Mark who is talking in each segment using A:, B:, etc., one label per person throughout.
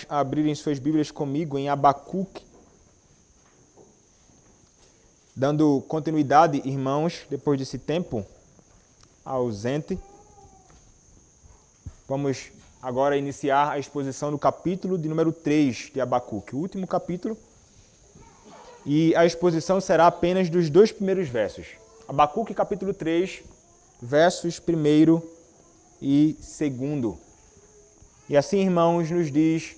A: a abrirem suas Bíblias comigo em Abacuque, dando continuidade, irmãos, depois desse tempo ausente. Vamos agora iniciar a exposição do capítulo de número 3 de Abacuque, o último capítulo, e a exposição será apenas dos 2 primeiros versos. Abacuque, capítulo 3, versos 1 e 2. E assim, irmãos, nos diz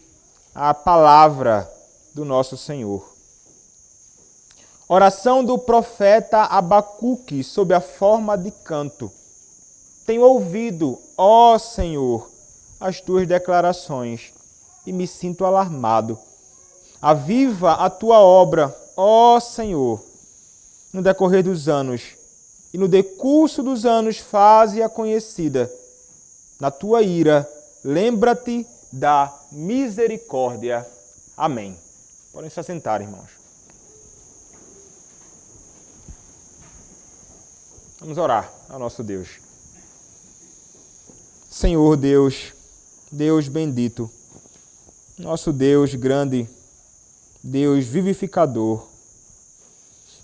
A: a palavra do nosso Senhor. Oração do profeta Abacuque sob a forma de canto. Tenho ouvido, ó Senhor, as tuas declarações e me sinto alarmado. Aviva a tua obra, ó Senhor, no decorrer dos anos, e no decurso dos anos faze-a conhecida. Na tua ira, lembra-te da misericórdia. Amém. Podem se assentar, irmãos. Vamos orar ao nosso Deus. Senhor Deus, Deus bendito, nosso Deus grande, Deus vivificador,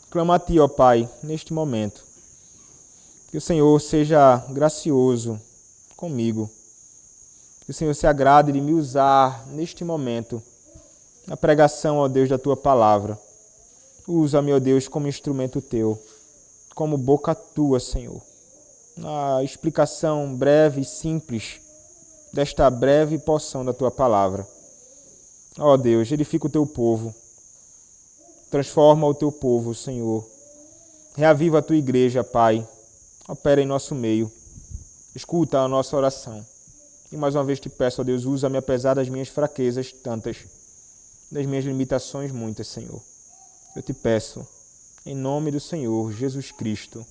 A: clamo a Ti, ó Pai, neste momento, que o Senhor seja gracioso comigo, que o Senhor se agrade de me usar neste momento, na pregação, ó Deus, da Tua palavra. Usa-me, ó Deus, como instrumento Teu, como boca Tua, Senhor. Na explicação breve e simples desta breve porção da Tua palavra. Ó Deus, edifica o Teu povo, transforma o Teu povo, Senhor. Reaviva a Tua igreja, Pai. Opera em nosso meio. Escuta a nossa oração. E mais uma vez te peço, ó Deus, usa-me apesar das minhas fraquezas tantas, das minhas limitações muitas, Senhor. Eu te peço, em nome do Senhor Jesus Cristo.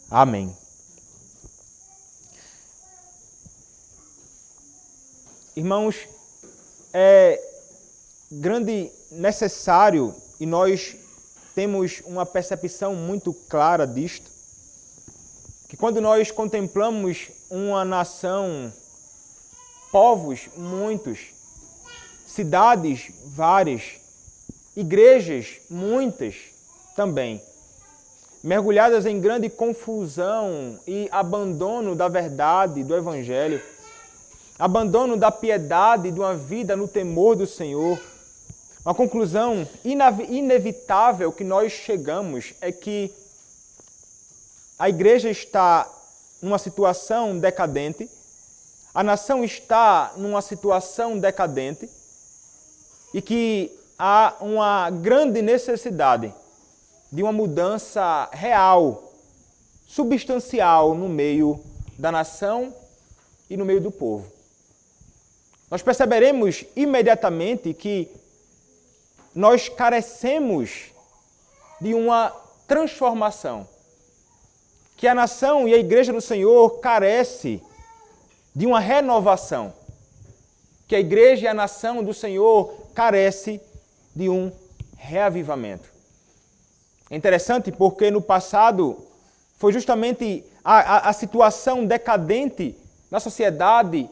A: Amém. Irmãos, é grande necessário, e nós temos uma percepção muito clara disto, que quando nós contemplamos uma nação, povos muitos, cidades várias, igrejas muitas também, mergulhadas em grande confusão e abandono da verdade do Evangelho, abandono da piedade de uma vida no temor do Senhor, uma conclusão inevitável que nós chegamos é que a igreja está numa situação decadente, a nação está numa situação decadente e que há uma grande necessidade de uma mudança real, substancial no meio da nação e no meio do povo. Nós perceberemos imediatamente que nós carecemos de uma transformação, que a nação e a igreja do Senhor carece de uma renovação, que a igreja e a nação do Senhor carece de um reavivamento. É interessante porque no passado foi justamente a situação decadente na sociedade,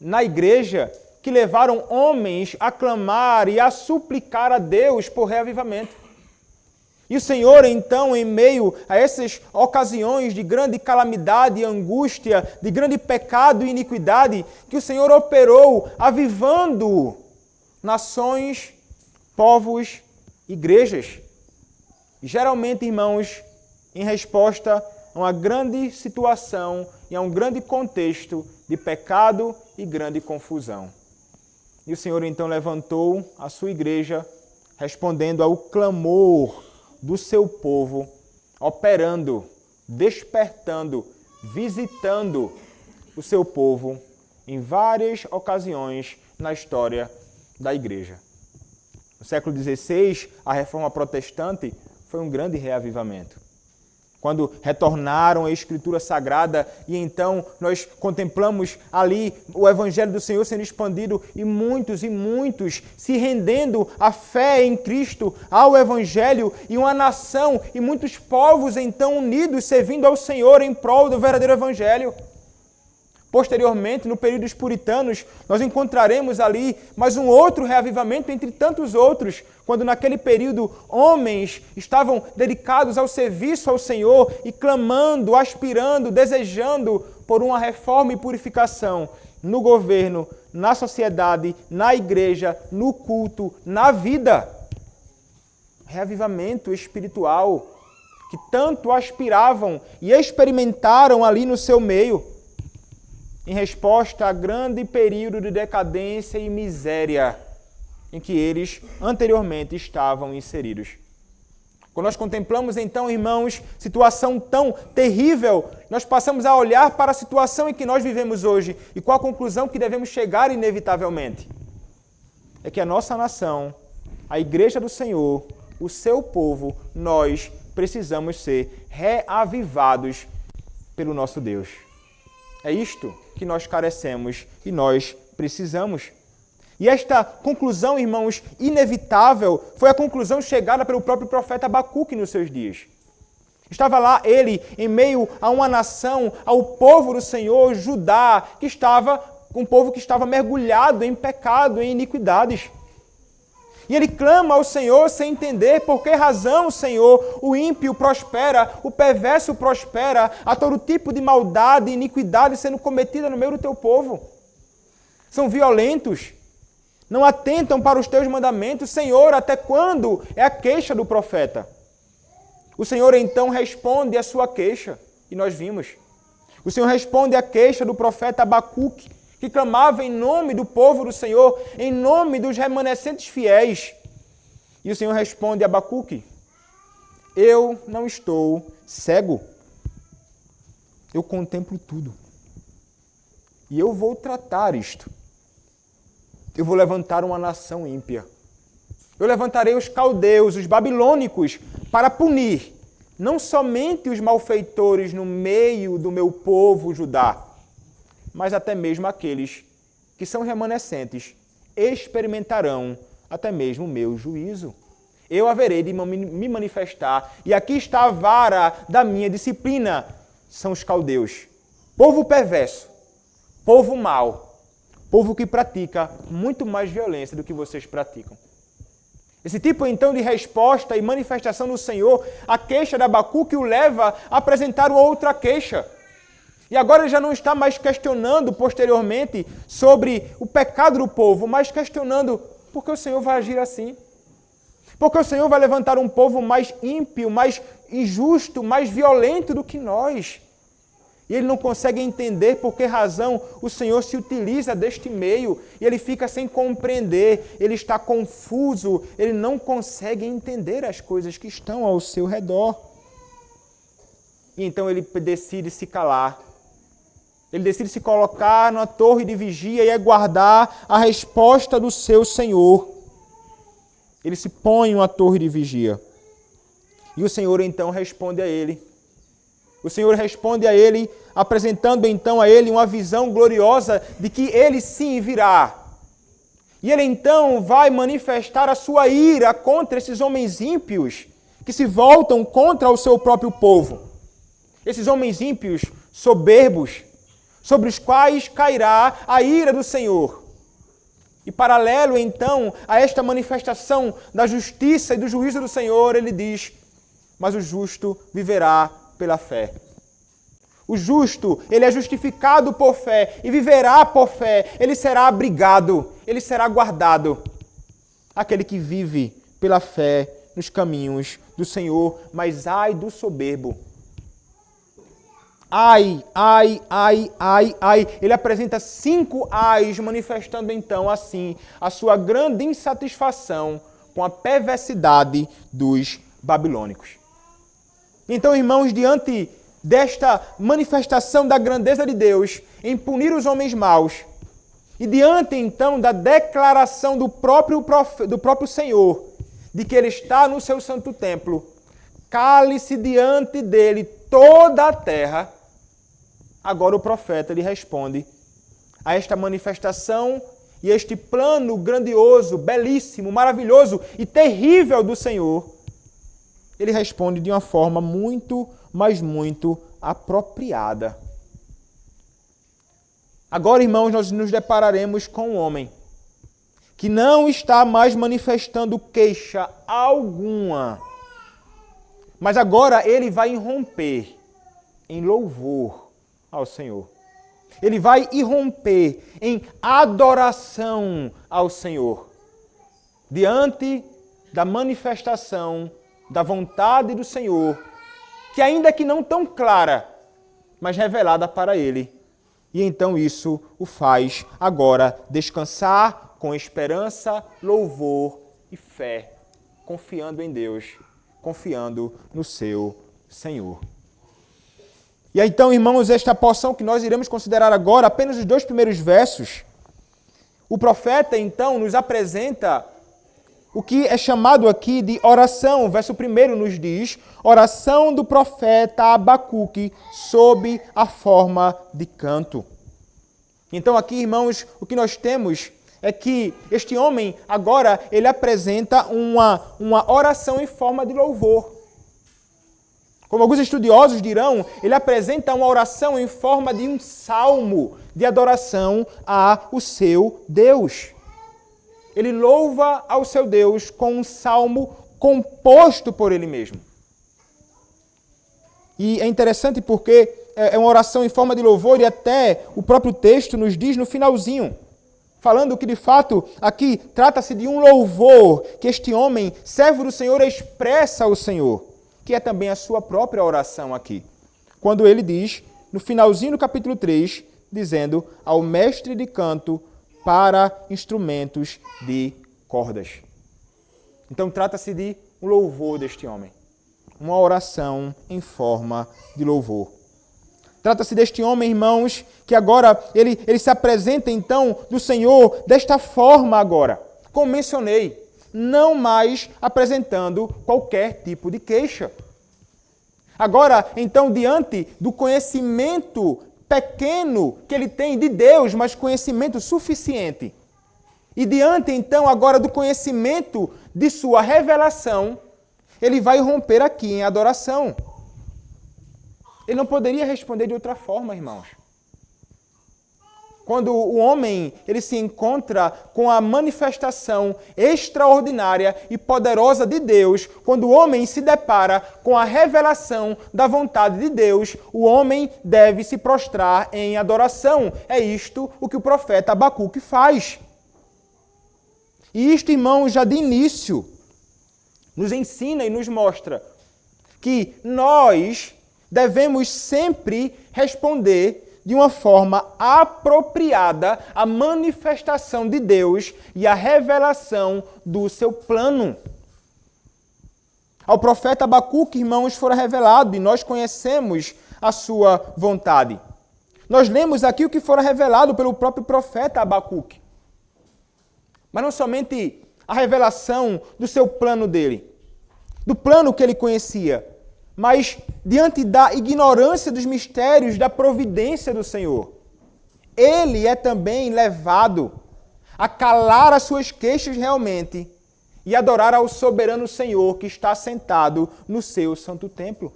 A: na igreja, que levaram homens a clamar e a suplicar a Deus por reavivamento. E o Senhor, então, em meio a essas ocasiões de grande calamidade e angústia, de grande pecado e iniquidade, que o Senhor operou, avivando nações, povos, igrejas. E geralmente, irmãos, em resposta a uma grande situação e a um grande contexto de pecado e grande confusão. E o Senhor, então, levantou a sua igreja, respondendo ao clamor do seu povo, operando, despertando, visitando o seu povo em várias ocasiões na história da igreja. No século XVI, a Reforma Protestante foi um grande reavivamento. Quando retornaram à Escritura Sagrada e então nós contemplamos ali o Evangelho do Senhor sendo expandido e muitos se rendendo à fé em Cristo, ao Evangelho, e uma nação e muitos povos então unidos servindo ao Senhor em prol do verdadeiro Evangelho. Posteriormente, no período dos puritanos, nós encontraremos ali mais um outro reavivamento entre tantos outros, quando naquele período homens estavam dedicados ao serviço ao Senhor e clamando, aspirando, desejando por uma reforma e purificação no governo, na sociedade, na igreja, no culto, na vida. Reavivamento espiritual que tanto aspiravam e experimentaram ali no seu meio, em resposta a grande período de decadência e miséria em que eles anteriormente estavam inseridos. Quando nós contemplamos então, irmãos, situação tão terrível, nós passamos a olhar para a situação em que nós vivemos hoje e qual a conclusão que devemos chegar inevitavelmente. É que a nossa nação, a Igreja do Senhor, o seu povo, nós precisamos ser reavivados pelo nosso Deus. É isto que nós carecemos e nós precisamos. E esta conclusão, irmãos, inevitável, foi a conclusão chegada pelo próprio profeta Abacuque nos seus dias. Estava lá ele, em meio a uma nação, ao povo do Senhor, Judá, que estava, um povo que estava mergulhado em pecado, em iniquidades. E ele clama ao Senhor sem entender por que razão, Senhor, o ímpio prospera, o perverso prospera, há todo tipo de maldade e iniquidade sendo cometida no meio do teu povo. São violentos, não atentam para os teus mandamentos. Senhor, até quando? É a queixa do profeta. O Senhor então responde à sua queixa, e nós vimos. O Senhor responde à queixa do profeta Abacuque, que clamava em nome do povo do Senhor, em nome dos remanescentes fiéis. E o Senhor responde a Abacuque: eu não estou cego. Eu contemplo tudo. E eu vou tratar isto. Eu vou levantar uma nação ímpia. Eu levantarei os caldeus, os babilônicos, para punir não somente os malfeitores no meio do meu povo Judá, mas até mesmo aqueles que são remanescentes experimentarão até mesmo o meu juízo. Eu haverei de me manifestar, e aqui está a vara da minha disciplina. São os caldeus, povo perverso, povo mau, povo que pratica muito mais violência do que vocês praticam. Esse tipo, então, de resposta e manifestação do Senhor, a queixa de Abacuque o leva a apresentar outra queixa. E agora ele já não está mais questionando posteriormente sobre o pecado do povo, mas questionando por que o Senhor vai agir assim. Porque o Senhor vai levantar um povo mais ímpio, mais injusto, mais violento do que nós. E ele não consegue entender por que razão o Senhor se utiliza deste meio. E ele fica sem compreender, ele está confuso, ele não consegue entender as coisas que estão ao seu redor. E então ele decide se calar. Ele decide se colocar na torre de vigia e aguardar a resposta do seu Senhor. Ele se põe em uma torre de vigia. E o Senhor então responde a ele. O Senhor responde a ele, apresentando então a ele uma visão gloriosa de que ele sim virá. E ele então vai manifestar a sua ira contra esses homens ímpios que se voltam contra o seu próprio povo. Esses homens ímpios, soberbos, sobre os quais cairá a ira do Senhor. E paralelo então a esta manifestação da justiça e do juízo do Senhor, ele diz: mas o justo viverá pela fé. O justo, ele é justificado por fé e viverá por fé. Ele será abrigado, ele será guardado. Aquele que vive pela fé nos caminhos do Senhor, mas ai do soberbo. Ai, ai, ai, ai, ai. Ele apresenta 5 ais, manifestando então assim a sua grande insatisfação com a perversidade dos babilônicos. Então, irmãos, diante desta manifestação da grandeza de Deus em punir os homens maus, e diante então da declaração do próprio Senhor, de que Ele está no seu santo templo, cale-se diante dele toda a terra, agora o profeta lhe responde a esta manifestação e este plano grandioso, belíssimo, maravilhoso e terrível do Senhor. Ele responde de uma forma muito, mas muito apropriada. Agora, irmãos, nós nos depararemos com um homem que não está mais manifestando queixa alguma, mas agora ele vai irromper em louvor ao Senhor. Ele vai irromper em adoração ao Senhor, diante da manifestação da vontade do Senhor, que ainda que não tão clara, mas revelada para ele. E então isso o faz agora descansar com esperança, louvor e fé, confiando em Deus, confiando no seu Senhor. E aí, então, irmãos, esta porção que nós iremos considerar agora, apenas os 2 primeiros versos, o profeta, então, nos apresenta o que é chamado aqui de oração. O verso 1 nos diz, oração do profeta Abacuque sob a forma de canto. Então aqui, irmãos, o que nós temos é que este homem agora, ele apresenta uma oração em forma de louvor. Como alguns estudiosos dirão, ele apresenta uma oração em forma de um salmo de adoração ao seu Deus. Ele louva ao seu Deus com um salmo composto por ele mesmo. E é interessante porque é uma oração em forma de louvor e até o próprio texto nos diz no finalzinho, falando que de fato aqui trata-se de um louvor que este homem, servo do Senhor, expressa ao Senhor, que é também a sua própria oração aqui. Quando ele diz, no finalzinho do capítulo 3, dizendo ao mestre de canto para instrumentos de cordas. Então trata-se de um louvor deste homem. Uma oração em forma de louvor. Trata-se deste homem, irmãos, que agora ele se apresenta então do Senhor desta forma agora. Como mencionei, não mais apresentando qualquer tipo de queixa. Agora, então, diante do conhecimento pequeno que ele tem de Deus, mas conhecimento suficiente. E diante, então, agora do conhecimento de sua revelação, ele vai romper aqui em adoração. Ele não poderia responder de outra forma, irmãos. Quando o homem ele se encontra com a manifestação extraordinária e poderosa de Deus, quando o homem se depara com a revelação da vontade de Deus, o homem deve se prostrar em adoração. É isto o que o profeta Abacuque faz. E isto, irmãos, já de início, nos ensina e nos mostra que nós devemos sempre responder de uma forma apropriada à manifestação de Deus e à revelação do seu plano. Ao profeta Abacuque, irmãos, fora revelado e nós conhecemos a sua vontade. Nós lemos aqui o que fora revelado pelo próprio profeta Abacuque. Mas não somente a revelação do seu plano dele, do plano que ele conhecia, mas diante da ignorância dos mistérios da providência do Senhor, ele é também levado a calar as suas queixas realmente e adorar ao soberano Senhor que está sentado no seu santo templo.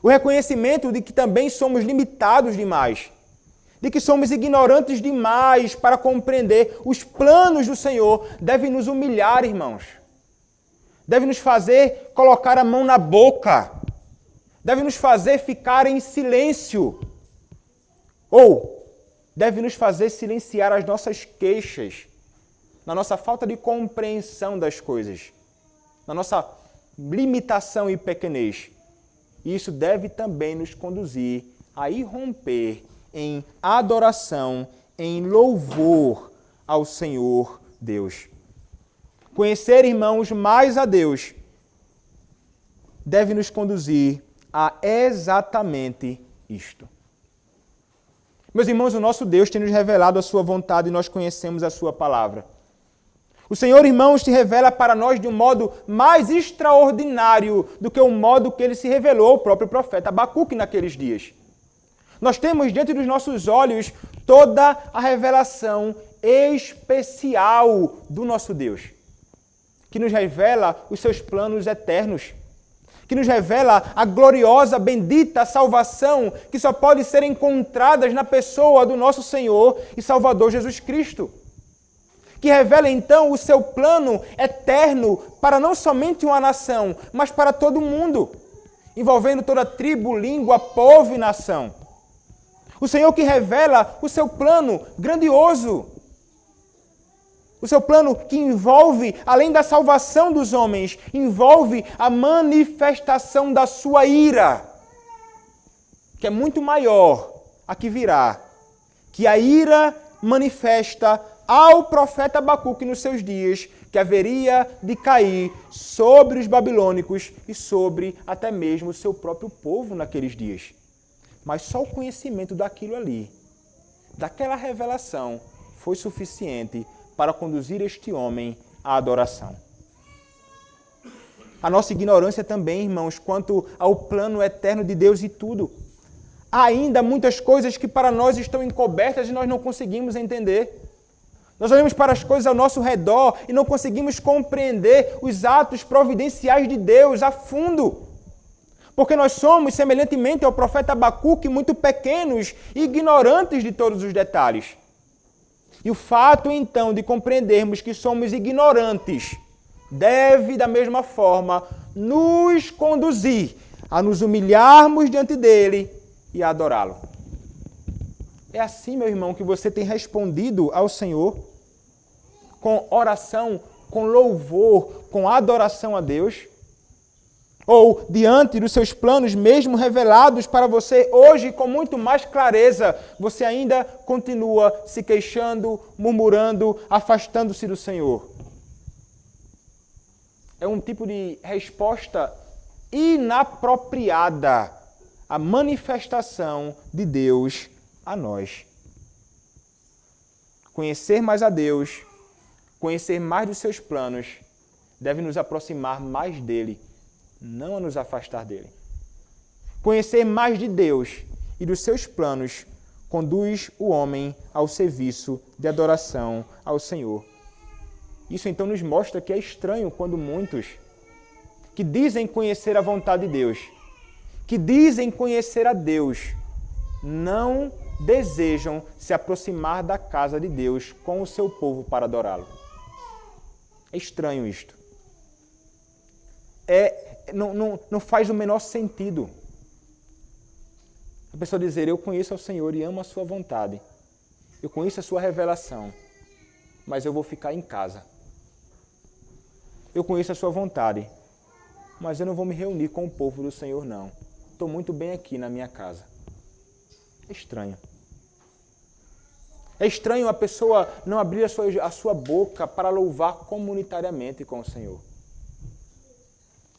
A: O reconhecimento de que também somos limitados demais, de que somos ignorantes demais para compreender os planos do Senhor, deve nos humilhar, irmãos. Deve nos fazer colocar a mão na boca. Deve nos fazer ficar em silêncio. Ou deve nos fazer silenciar as nossas queixas, na nossa falta de compreensão das coisas, na nossa limitação e pequenez. E isso deve também nos conduzir a irromper em adoração, em louvor ao Senhor Deus. Conhecer, irmãos, mais a Deus deve nos conduzir a exatamente isto. Meus irmãos, o nosso Deus tem nos revelado a sua vontade e nós conhecemos a sua palavra. O Senhor, irmãos, te revela para nós de um modo mais extraordinário do que o modo que ele se revelou ao próprio profeta Abacuque naqueles dias. Nós temos diante dos nossos olhos toda a revelação especial do nosso Deus, que nos revela os seus planos eternos, que nos revela a gloriosa, bendita salvação que só pode ser encontrada na pessoa do nosso Senhor e Salvador Jesus Cristo. Que revela então o seu plano eterno para não somente uma nação, mas para todo mundo, envolvendo toda tribo, língua, povo e nação. O Senhor que revela o seu plano grandioso, o seu plano que envolve, além da salvação dos homens, envolve a manifestação da sua ira, que é muito maior a que virá, que a ira manifesta ao profeta Abacuque nos seus dias, que haveria de cair sobre os babilônicos e sobre até mesmo o seu próprio povo naqueles dias. Mas só o conhecimento daquilo ali, daquela revelação, foi suficiente para conduzir este homem à adoração. A nossa ignorância também, irmãos, quanto ao plano eterno de Deus e tudo. Há ainda muitas coisas que para nós estão encobertas e nós não conseguimos entender. Nós olhamos para as coisas ao nosso redor e não conseguimos compreender os atos providenciais de Deus a fundo. Porque nós somos, semelhantemente ao profeta Abacuque, muito pequenos e ignorantes de todos os detalhes. E o fato, então, de compreendermos que somos ignorantes deve, da mesma forma, nos conduzir a nos humilharmos diante dele e a adorá-lo. É assim, meu irmão, que você tem respondido ao Senhor com oração, com louvor, com adoração a Deus? Ou diante dos seus planos mesmo revelados para você hoje com muito mais clareza, você ainda continua se queixando, murmurando, afastando-se do Senhor? É um tipo de resposta inapropriada à manifestação de Deus a nós. Conhecer mais a Deus, conhecer mais dos seus planos, deve nos aproximar mais dele, não a nos afastar dele. Conhecer mais de Deus e dos seus planos conduz o homem ao serviço de adoração ao Senhor. Isso então nos mostra que é estranho quando muitos que dizem conhecer a vontade de Deus, que dizem conhecer a Deus, não desejam se aproximar da casa de Deus com o seu povo para adorá-lo. É estranho isto. Não faz o menor sentido a pessoa dizer: eu conheço ao Senhor e amo a sua vontade, eu conheço a sua revelação, mas eu vou ficar em casa. Eu conheço a sua vontade, mas eu não vou me reunir com o povo do Senhor, não. Estou muito bem aqui na minha casa. É estranho. É estranho a pessoa não abrir a sua boca para louvar comunitariamente com o Senhor.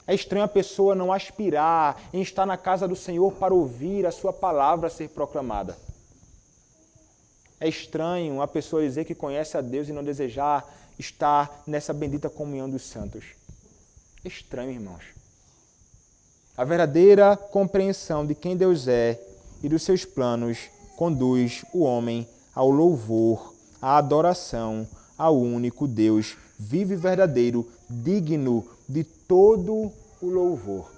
A: É estranho a pessoa não aspirar em estar na casa do Senhor para ouvir a sua palavra ser proclamada. É estranho a pessoa dizer que conhece a Deus e não desejar estar nessa bendita comunhão dos santos. É estranho, irmãos. A verdadeira compreensão de quem Deus é e dos seus planos conduz o homem ao louvor, à adoração ao único Deus vivo e verdadeiro, digno de todo o louvor.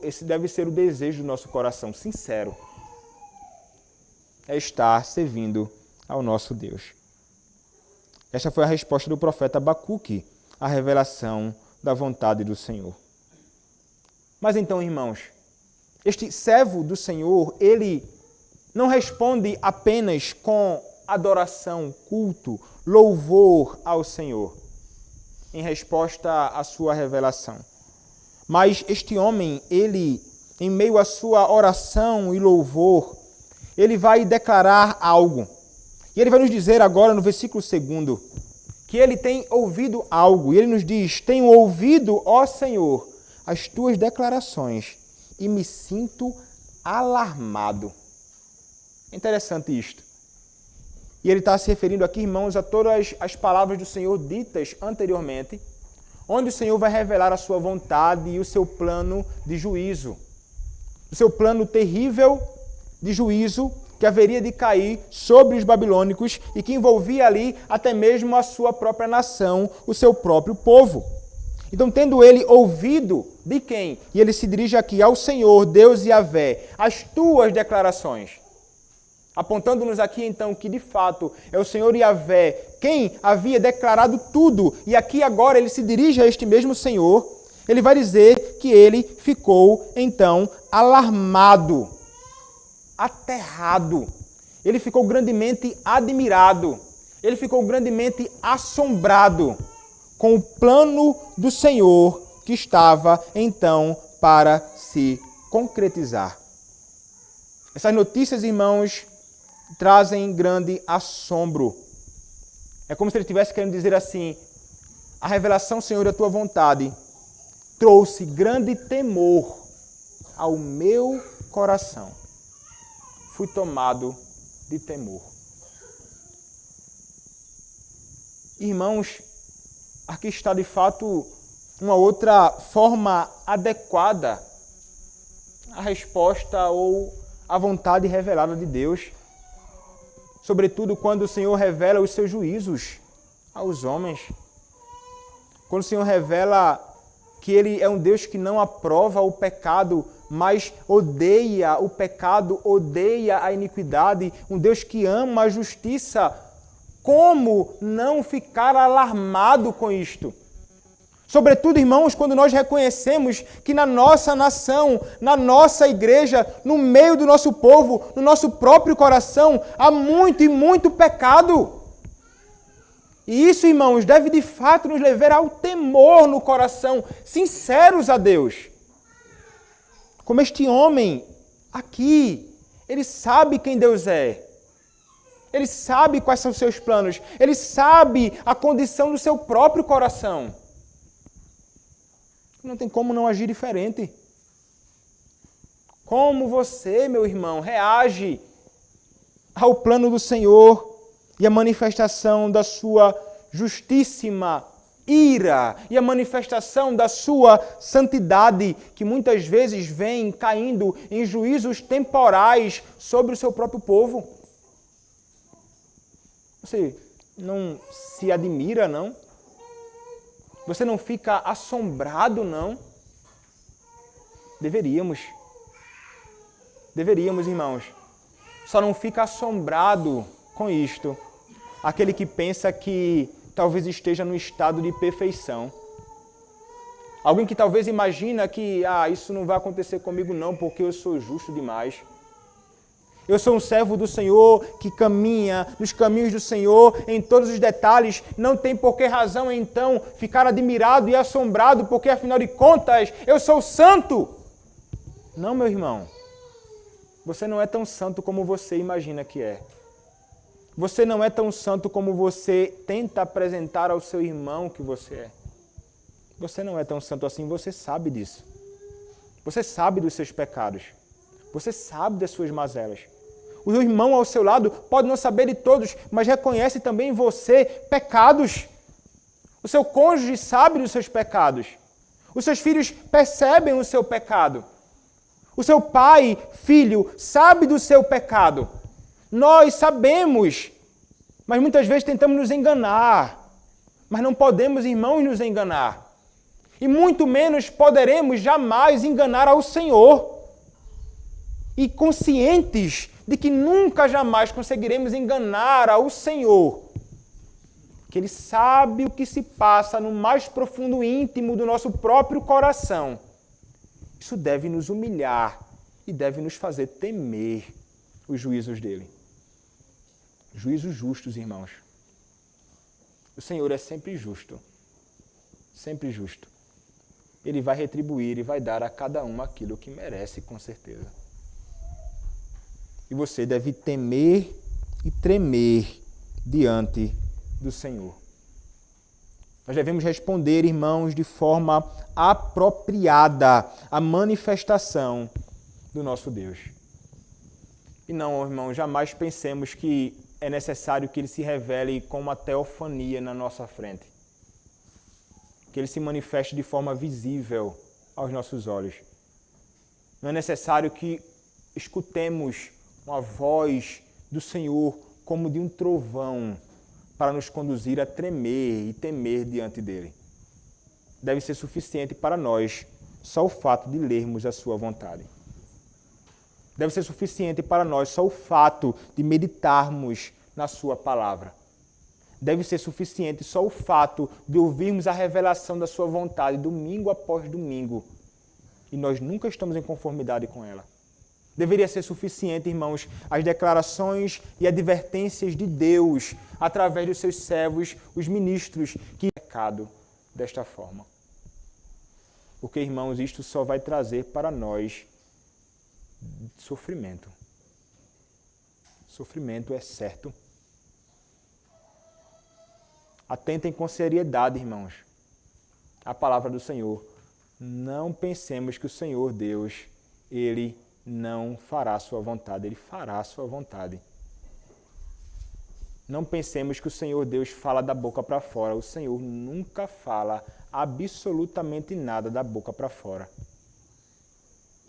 A: Esse deve ser o desejo do nosso coração, sincero. É estar servindo ao nosso Deus. Esta foi a resposta do profeta Abacuque à revelação da vontade do Senhor. Mas então, irmãos, este servo do Senhor, ele não responde apenas com adoração, culto, louvor ao Senhor, em resposta à sua revelação. Mas este homem, ele, em meio à sua oração e louvor, ele vai declarar algo. E ele vai nos dizer agora no versículo 2, que ele tem ouvido algo. E ele nos diz: tenho ouvido, ó Senhor, as tuas declarações e me sinto alarmado. É interessante isto. E ele está se referindo aqui, irmãos, a todas as palavras do Senhor ditas anteriormente, onde o Senhor vai revelar a sua vontade e o seu plano de juízo. O seu plano terrível de juízo que haveria de cair sobre os babilônicos e que envolvia ali até mesmo a sua própria nação, o seu próprio povo. Então, tendo ele ouvido de quem? E ele se dirige aqui ao Senhor, Deus Yahvé, as tuas declarações. Apontando-nos aqui, então, que de fato é o Senhor Yahvé quem havia declarado tudo. E aqui agora ele se dirige a este mesmo Senhor. Ele vai dizer que ele ficou, então, alarmado, aterrado. Ele ficou grandemente admirado. Ele ficou grandemente assombrado com o plano do Senhor que estava, então, para se concretizar. Essas notícias, irmãos, trazem grande assombro. É como se ele estivesse querendo dizer assim: a revelação, Senhor, da tua vontade trouxe grande temor ao meu coração. Fui tomado de temor. Irmãos, aqui está de fato uma outra forma adequada à resposta ou à vontade revelada de Deus. Sobretudo quando o Senhor revela os seus juízos aos homens. Quando o Senhor revela que Ele é um Deus que não aprova o pecado, mas odeia o pecado, odeia a iniquidade, um Deus que ama a justiça. Como não ficar alarmado com isto? Sobretudo, irmãos, quando nós reconhecemos que na nossa nação, na nossa igreja, no meio do nosso povo, no nosso próprio coração, há muito e muito pecado. E isso, irmãos, deve de fato nos levar ao temor no coração, sinceros a Deus. Como este homem aqui, ele sabe quem Deus é. Ele sabe quais são os seus planos. Ele sabe a condição do seu próprio coração. Não tem como não agir diferente. Como você, meu irmão, reage ao plano do Senhor e a manifestação da sua justíssima ira e a manifestação da sua santidade, que muitas vezes vem caindo em juízos temporais sobre o seu próprio povo? Você não se admira, não? Você não fica assombrado, não? Deveríamos. Deveríamos, irmãos. Só não fica assombrado com isto aquele que pensa que talvez esteja no estado de perfeição. Alguém que talvez imagina que isso não vai acontecer comigo não, porque eu sou justo demais. Eu sou um servo do Senhor que caminha nos caminhos do Senhor em todos os detalhes. Não tem por que razão, então, ficar admirado e assombrado, porque, afinal de contas, eu sou santo. Não, meu irmão. Você não é tão santo como você imagina que é. Você não é tão santo como você tenta apresentar ao seu irmão que você é. Você não é tão santo assim, você sabe disso. Você sabe dos seus pecados. Você sabe das suas mazelas. O seu irmão ao seu lado pode não saber de todos, mas reconhece também em você pecados. O seu cônjuge sabe dos seus pecados. Os seus filhos percebem o seu pecado. O seu pai, filho, sabe do seu pecado. Nós sabemos, mas muitas vezes tentamos nos enganar. Mas não podemos, irmãos, nos enganar. E muito menos poderemos jamais enganar ao Senhor. E conscientes de que nunca jamais conseguiremos enganar ao Senhor, que Ele sabe o que se passa no mais profundo íntimo do nosso próprio coração. Isso deve nos humilhar e deve nos fazer temer os juízos dele. Juízos justos, irmãos. O Senhor é sempre justo. Sempre justo. Ele vai retribuir e vai dar a cada um aquilo que merece, com certeza. E você deve temer e tremer diante do Senhor. Nós devemos responder, irmãos, de forma apropriada à manifestação do nosso Deus. E não, irmãos, jamais pensemos que é necessário que Ele se revele com uma teofania na nossa frente. Que Ele se manifeste de forma visível aos nossos olhos. Não é necessário que escutemos uma voz do Senhor como de um trovão para nos conduzir a tremer e temer diante dele. deve ser suficiente para nós só o fato de lermos a sua vontade. Deve ser suficiente para nós só o fato de meditarmos na sua palavra. Deve ser suficiente só o fato de ouvirmos a revelação da sua vontade domingo após domingo. E nós nunca estamos em conformidade com ela. Deveria ser suficiente, irmãos, as declarações e advertências de Deus através dos seus servos, os ministros, que é pecado desta forma. Porque, irmãos, isto só vai trazer para nós sofrimento. Sofrimento é certo. Atentem com seriedade, irmãos, a palavra do Senhor. Não pensemos que o Senhor Deus, Ele não fará a sua vontade, Ele fará a sua vontade. Não pensemos que o Senhor Deus fala da boca para fora. O Senhor nunca fala absolutamente nada da boca para fora.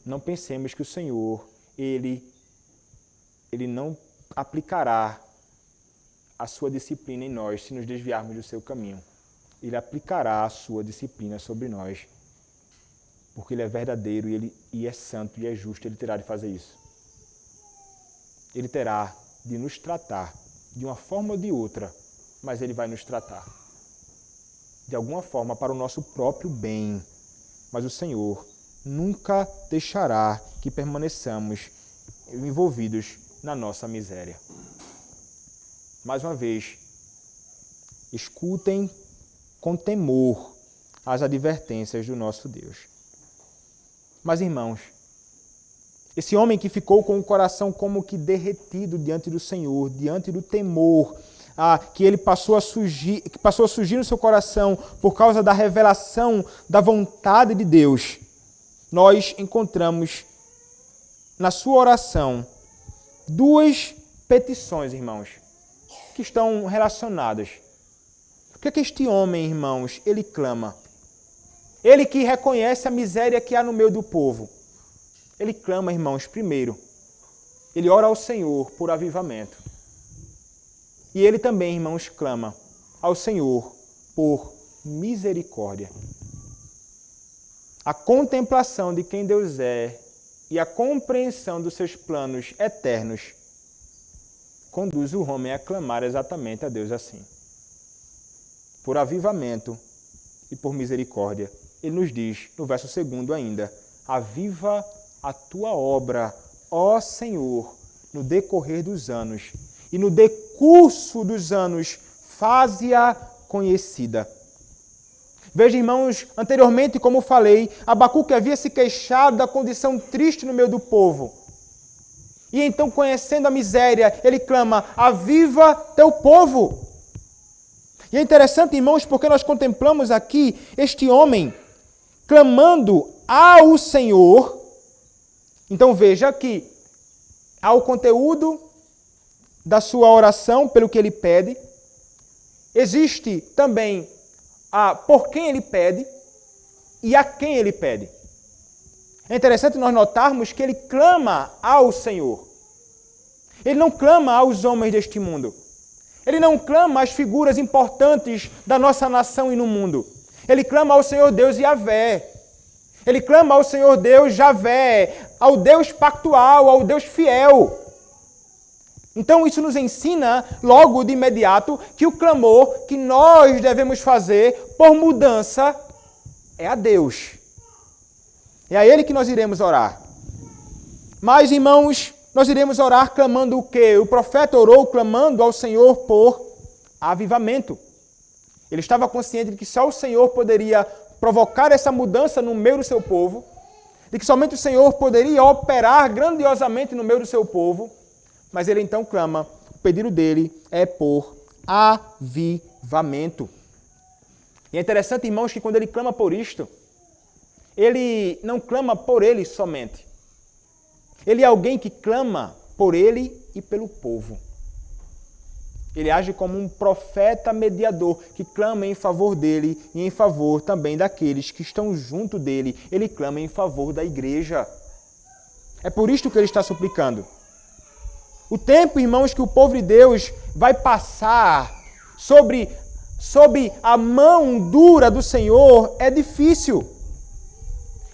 A: Não pensemos que o Senhor, Ele não aplicará a sua disciplina em nós se nos desviarmos do seu caminho. Ele aplicará a sua disciplina sobre nós. Porque Ele é verdadeiro e é santo e é justo, Ele terá de fazer isso. Ele terá de nos tratar de uma forma ou de outra, mas Ele vai nos tratar de alguma forma para o nosso próprio bem. Mas o Senhor nunca deixará que permaneçamos envolvidos na nossa miséria. Mais uma vez, escutem com temor as advertências do nosso Deus. Mas, irmãos, esse homem que ficou com o coração como que derretido diante do Senhor, diante do temor, que passou a surgir no seu coração por causa da revelação da vontade de Deus, nós encontramos na sua oração duas petições, irmãos, que estão relacionadas. O que é que este homem, irmãos, ele clama? Ele que reconhece a miséria que há no meio do povo. Ele clama, irmãos, primeiro, ele ora ao Senhor por avivamento. E ele também, irmãos, clama ao Senhor por misericórdia. A contemplação de quem Deus é e a compreensão dos seus planos eternos conduz o homem a clamar exatamente a Deus assim. Por avivamento e por misericórdia. Ele nos diz, no verso 2 ainda, aviva a tua obra, ó Senhor, no decorrer dos anos, e no decurso dos anos, faze-a conhecida. Veja, irmãos, anteriormente, como falei, Abacuque havia se queixado da condição triste no meio do povo. E então, conhecendo a miséria, ele clama, aviva teu povo. E é interessante, irmãos, porque nós contemplamos aqui este homem clamando ao Senhor. Então veja que há o conteúdo da sua oração, pelo que ele pede. Existe também por quem ele pede e a quem ele pede. É interessante nós notarmos que ele clama ao Senhor. Ele não clama aos homens deste mundo. Ele não clama às figuras importantes da nossa nação e no mundo. Ele clama ao Senhor Deus Yahvé. Ele clama ao Senhor Deus Javé, ao Deus pactual, ao Deus fiel. Então isso nos ensina, logo de imediato, que o clamor que nós devemos fazer por mudança é a Deus. É a Ele que nós iremos orar. Mas, irmãos, nós iremos orar clamando o quê? O profeta orou clamando ao Senhor por avivamento. Ele estava consciente de que só o Senhor poderia provocar essa mudança no meio do seu povo, de que somente o Senhor poderia operar grandiosamente no meio do seu povo, mas ele então clama, o pedido dele é por avivamento. E é interessante, irmãos, que quando ele clama por isto, ele não clama por ele somente. Ele é alguém que clama por ele e pelo povo. Ele age como um profeta mediador que clama em favor dele e em favor também daqueles que estão junto dele. Ele clama em favor da igreja. É por isto que ele está suplicando. O tempo, irmãos, que o povo de Deus vai passar sobre sob a mão dura do Senhor é difícil.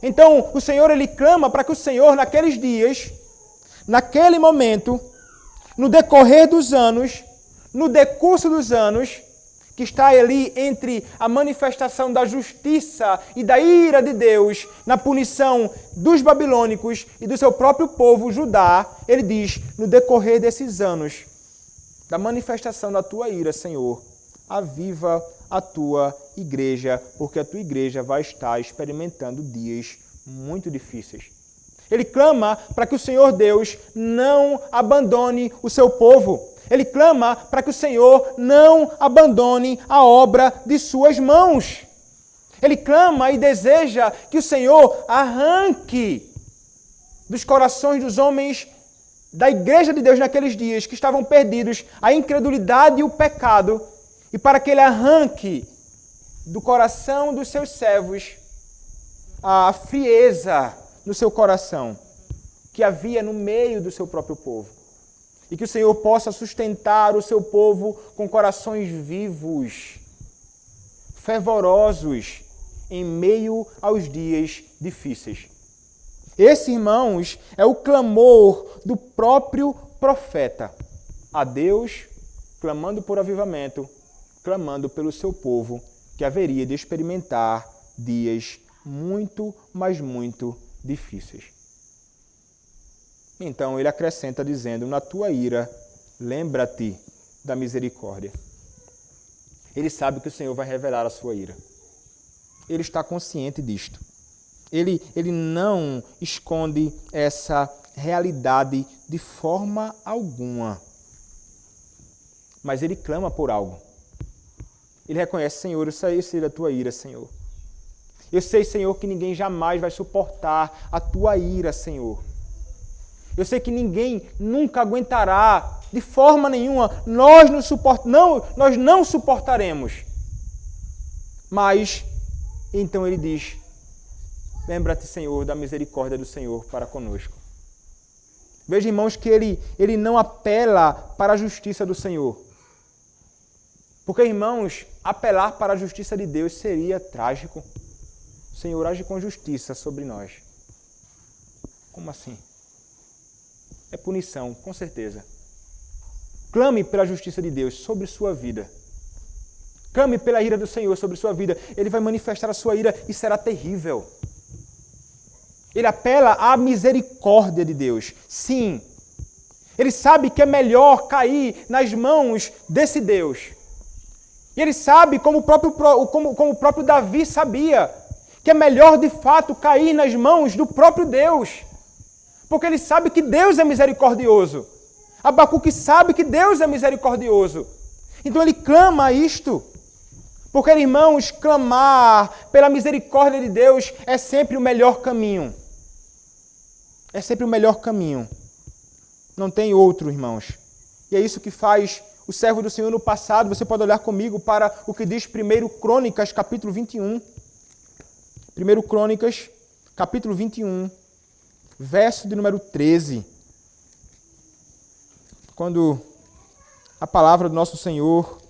A: Então, o Senhor, ele clama para que o Senhor, naqueles dias, naquele momento, no decorrer dos anos, no decurso dos anos, que está ali entre a manifestação da justiça e da ira de Deus na punição dos babilônicos e do seu próprio povo, Judá, ele diz, no decorrer desses anos, da manifestação da tua ira, Senhor, aviva a tua igreja, porque a tua igreja vai estar experimentando dias muito difíceis. Ele clama para que o Senhor Deus não abandone o seu povo. Ele clama para que o Senhor não abandone a obra de suas mãos. Ele clama e deseja que o Senhor arranque dos corações dos homens da igreja de Deus naqueles dias que estavam perdidos a incredulidade e o pecado, e para que Ele arranque do coração dos seus servos a frieza no seu coração que havia no meio do seu próprio povo. E que o Senhor possa sustentar o seu povo com corações vivos, fervorosos, em meio aos dias difíceis. Esse, irmãos, é o clamor do próprio profeta a Deus, clamando por avivamento, clamando pelo seu povo, que haveria de experimentar dias muito, mas muito difíceis. Então ele acrescenta dizendo, na tua ira, lembra-te da misericórdia. Ele sabe que o Senhor vai revelar a sua ira. Ele está consciente disto. Ele não esconde essa realidade de forma alguma. Mas ele clama por algo. Ele reconhece, Senhor, eu sei da tua ira, Senhor. Eu sei, Senhor, que ninguém jamais vai suportar a tua ira, Senhor. Eu sei que ninguém nunca aguentará, de forma nenhuma, nós não suportaremos. Mas, então ele diz, lembra-te, Senhor, da misericórdia do Senhor para conosco. Veja, irmãos, que ele não apela para a justiça do Senhor. Porque, irmãos, apelar para a justiça de Deus seria trágico. O Senhor age com justiça sobre nós. Como assim? É punição, com certeza. Clame pela justiça de Deus sobre sua vida. Clame pela ira do Senhor sobre sua vida. Ele vai manifestar a sua ira e será terrível. Ele apela à misericórdia de Deus. Sim. Ele sabe que é melhor cair nas mãos desse Deus. E ele sabe, como o próprio Davi sabia, que é melhor de fato cair nas mãos do próprio Deus. Porque ele sabe que Deus é misericordioso. Abacuque sabe que Deus é misericordioso. Então ele clama isto. Porque, irmãos, clamar pela misericórdia de Deus é sempre o melhor caminho. É sempre o melhor caminho. Não tem outro, irmãos. E é isso que faz o servo do Senhor no passado. Você pode olhar comigo para o que diz 1 Crônicas, capítulo 21. 1 Crônicas, capítulo 21. Verso de número 13, quando a palavra do nosso Senhor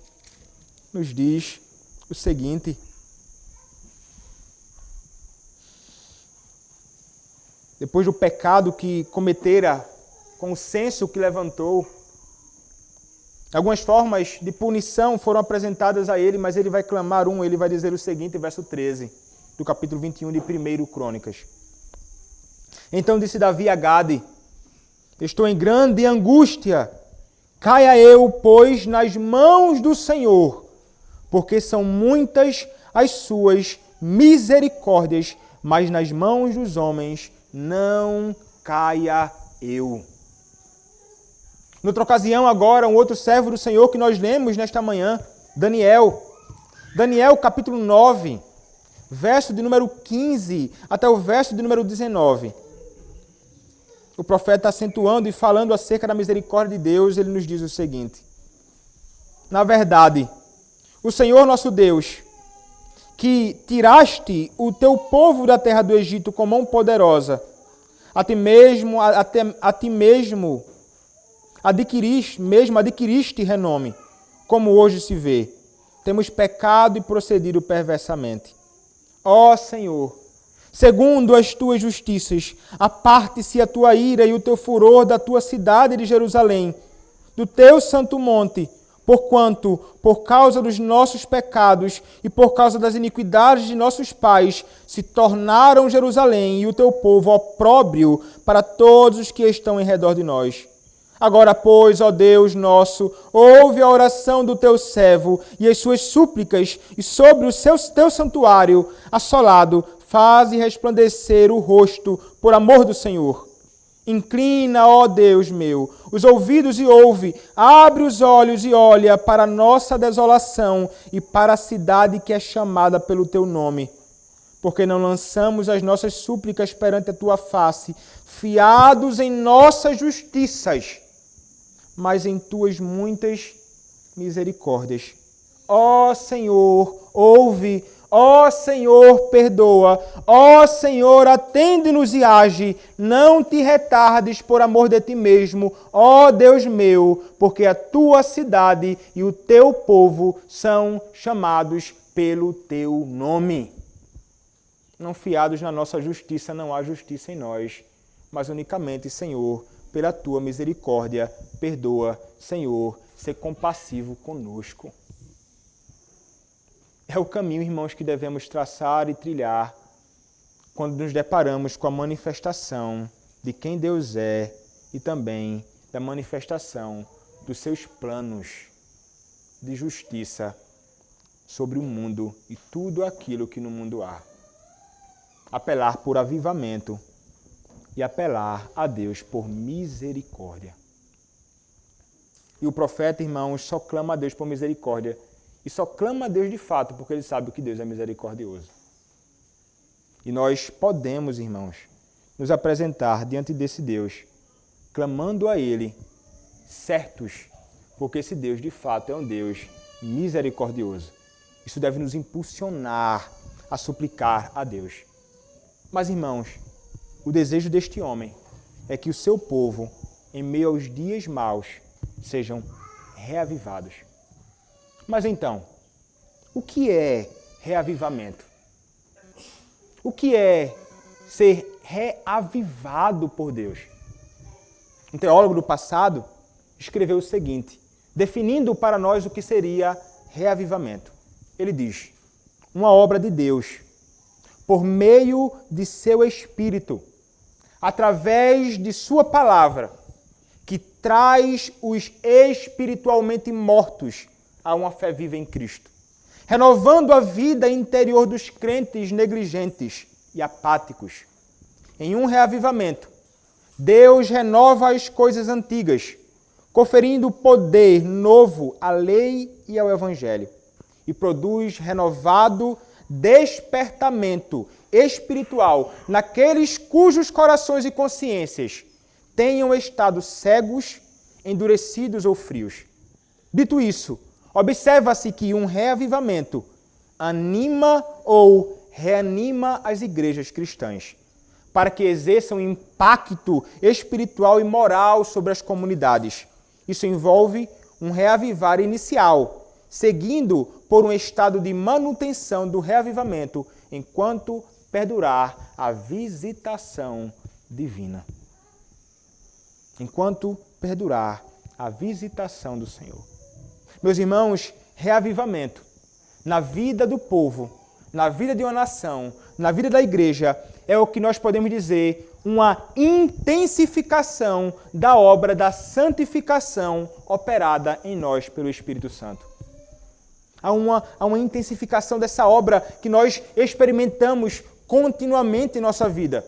A: nos diz o seguinte: depois do pecado que cometera, com o senso que levantou, algumas formas de punição foram apresentadas a ele, mas ele vai clamar ele vai dizer o seguinte, verso 13, do capítulo 21 de 1 Crônicas. Então disse Davi a Gade, estou em grande angústia, caia eu, pois, nas mãos do Senhor, porque são muitas as suas misericórdias, mas nas mãos dos homens não caia eu. Noutra ocasião agora, um outro servo do Senhor que nós lemos nesta manhã, Daniel. Daniel, capítulo 9, verso de número 15 até o verso de número 19. O profeta acentuando e falando acerca da misericórdia de Deus, ele nos diz o seguinte: na verdade, o Senhor nosso Deus, que tiraste o teu povo da terra do Egito com mão poderosa, a ti mesmo adquiriste renome, como hoje se vê, temos pecado e procedido perversamente. Ó Senhor, segundo as tuas justiças, aparte-se a tua ira e o teu furor da tua cidade de Jerusalém, do teu santo monte, porquanto, por causa dos nossos pecados e por causa das iniquidades de nossos pais, se tornaram Jerusalém e o teu povo opróbrio para todos os que estão em redor de nós. Agora, pois, ó Deus nosso, ouve a oração do teu servo e as suas súplicas, e sobre o teu santuário assolado, faze resplandecer o rosto por amor do Senhor. Inclina, ó Deus meu, os ouvidos e ouve, abre os olhos e olha para a nossa desolação e para a cidade que é chamada pelo teu nome. Porque não lançamos as nossas súplicas perante a tua face, fiados em nossas justiças, mas em tuas muitas misericórdias. Ó Senhor, ouve. Ó Senhor, perdoa. Ó Senhor, atende-nos e age. Não te retardes por amor de ti mesmo, ó Deus meu, porque a tua cidade e o teu povo são chamados pelo teu nome. Não fiados na nossa justiça, não há justiça em nós, mas unicamente, Senhor, pela tua misericórdia, perdoa, Senhor, ser compassivo conosco. É o caminho, irmãos, que devemos traçar e trilhar quando nos deparamos com a manifestação de quem Deus é e também da manifestação dos seus planos de justiça sobre o mundo e tudo aquilo que no mundo há. Apelar por avivamento e apelar a Deus por misericórdia. E o profeta, irmãos, só clama a Deus por misericórdia. E só clama a Deus de fato, porque ele sabe que Deus é misericordioso. E nós podemos, irmãos, nos apresentar diante desse Deus, clamando a Ele, certos, porque esse Deus de fato é um Deus misericordioso. Isso deve nos impulsionar a suplicar a Deus. Mas, irmãos, o desejo deste homem é que o seu povo, em meio aos dias maus, sejam reavivados. Mas então, o que é reavivamento? O que é ser reavivado por Deus? Um teólogo do passado escreveu o seguinte, definindo para nós o que seria reavivamento. Ele diz, uma obra de Deus, por meio de seu Espírito, através de sua palavra, que traz os espiritualmente mortos a uma fé viva em Cristo, renovando a vida interior dos crentes negligentes e apáticos. Em um reavivamento, Deus renova as coisas antigas, conferindo poder novo à lei e ao Evangelho, e produz renovado despertamento espiritual naqueles cujos corações e consciências tenham estado cegos, endurecidos ou frios. Dito isso, observa-se que um reavivamento anima ou reanima as igrejas cristãs, para que exerçam impacto espiritual e moral sobre as comunidades. Isso envolve um reavivar inicial, seguindo por um estado de manutenção do reavivamento, enquanto perdurar a visitação divina. Enquanto perdurar a visitação do Senhor. Meus irmãos, reavivamento na vida do povo, na vida de uma nação, na vida da igreja, é o que nós podemos dizer uma intensificação da obra da santificação operada em nós pelo Espírito Santo. Há uma intensificação dessa obra que nós experimentamos continuamente em nossa vida.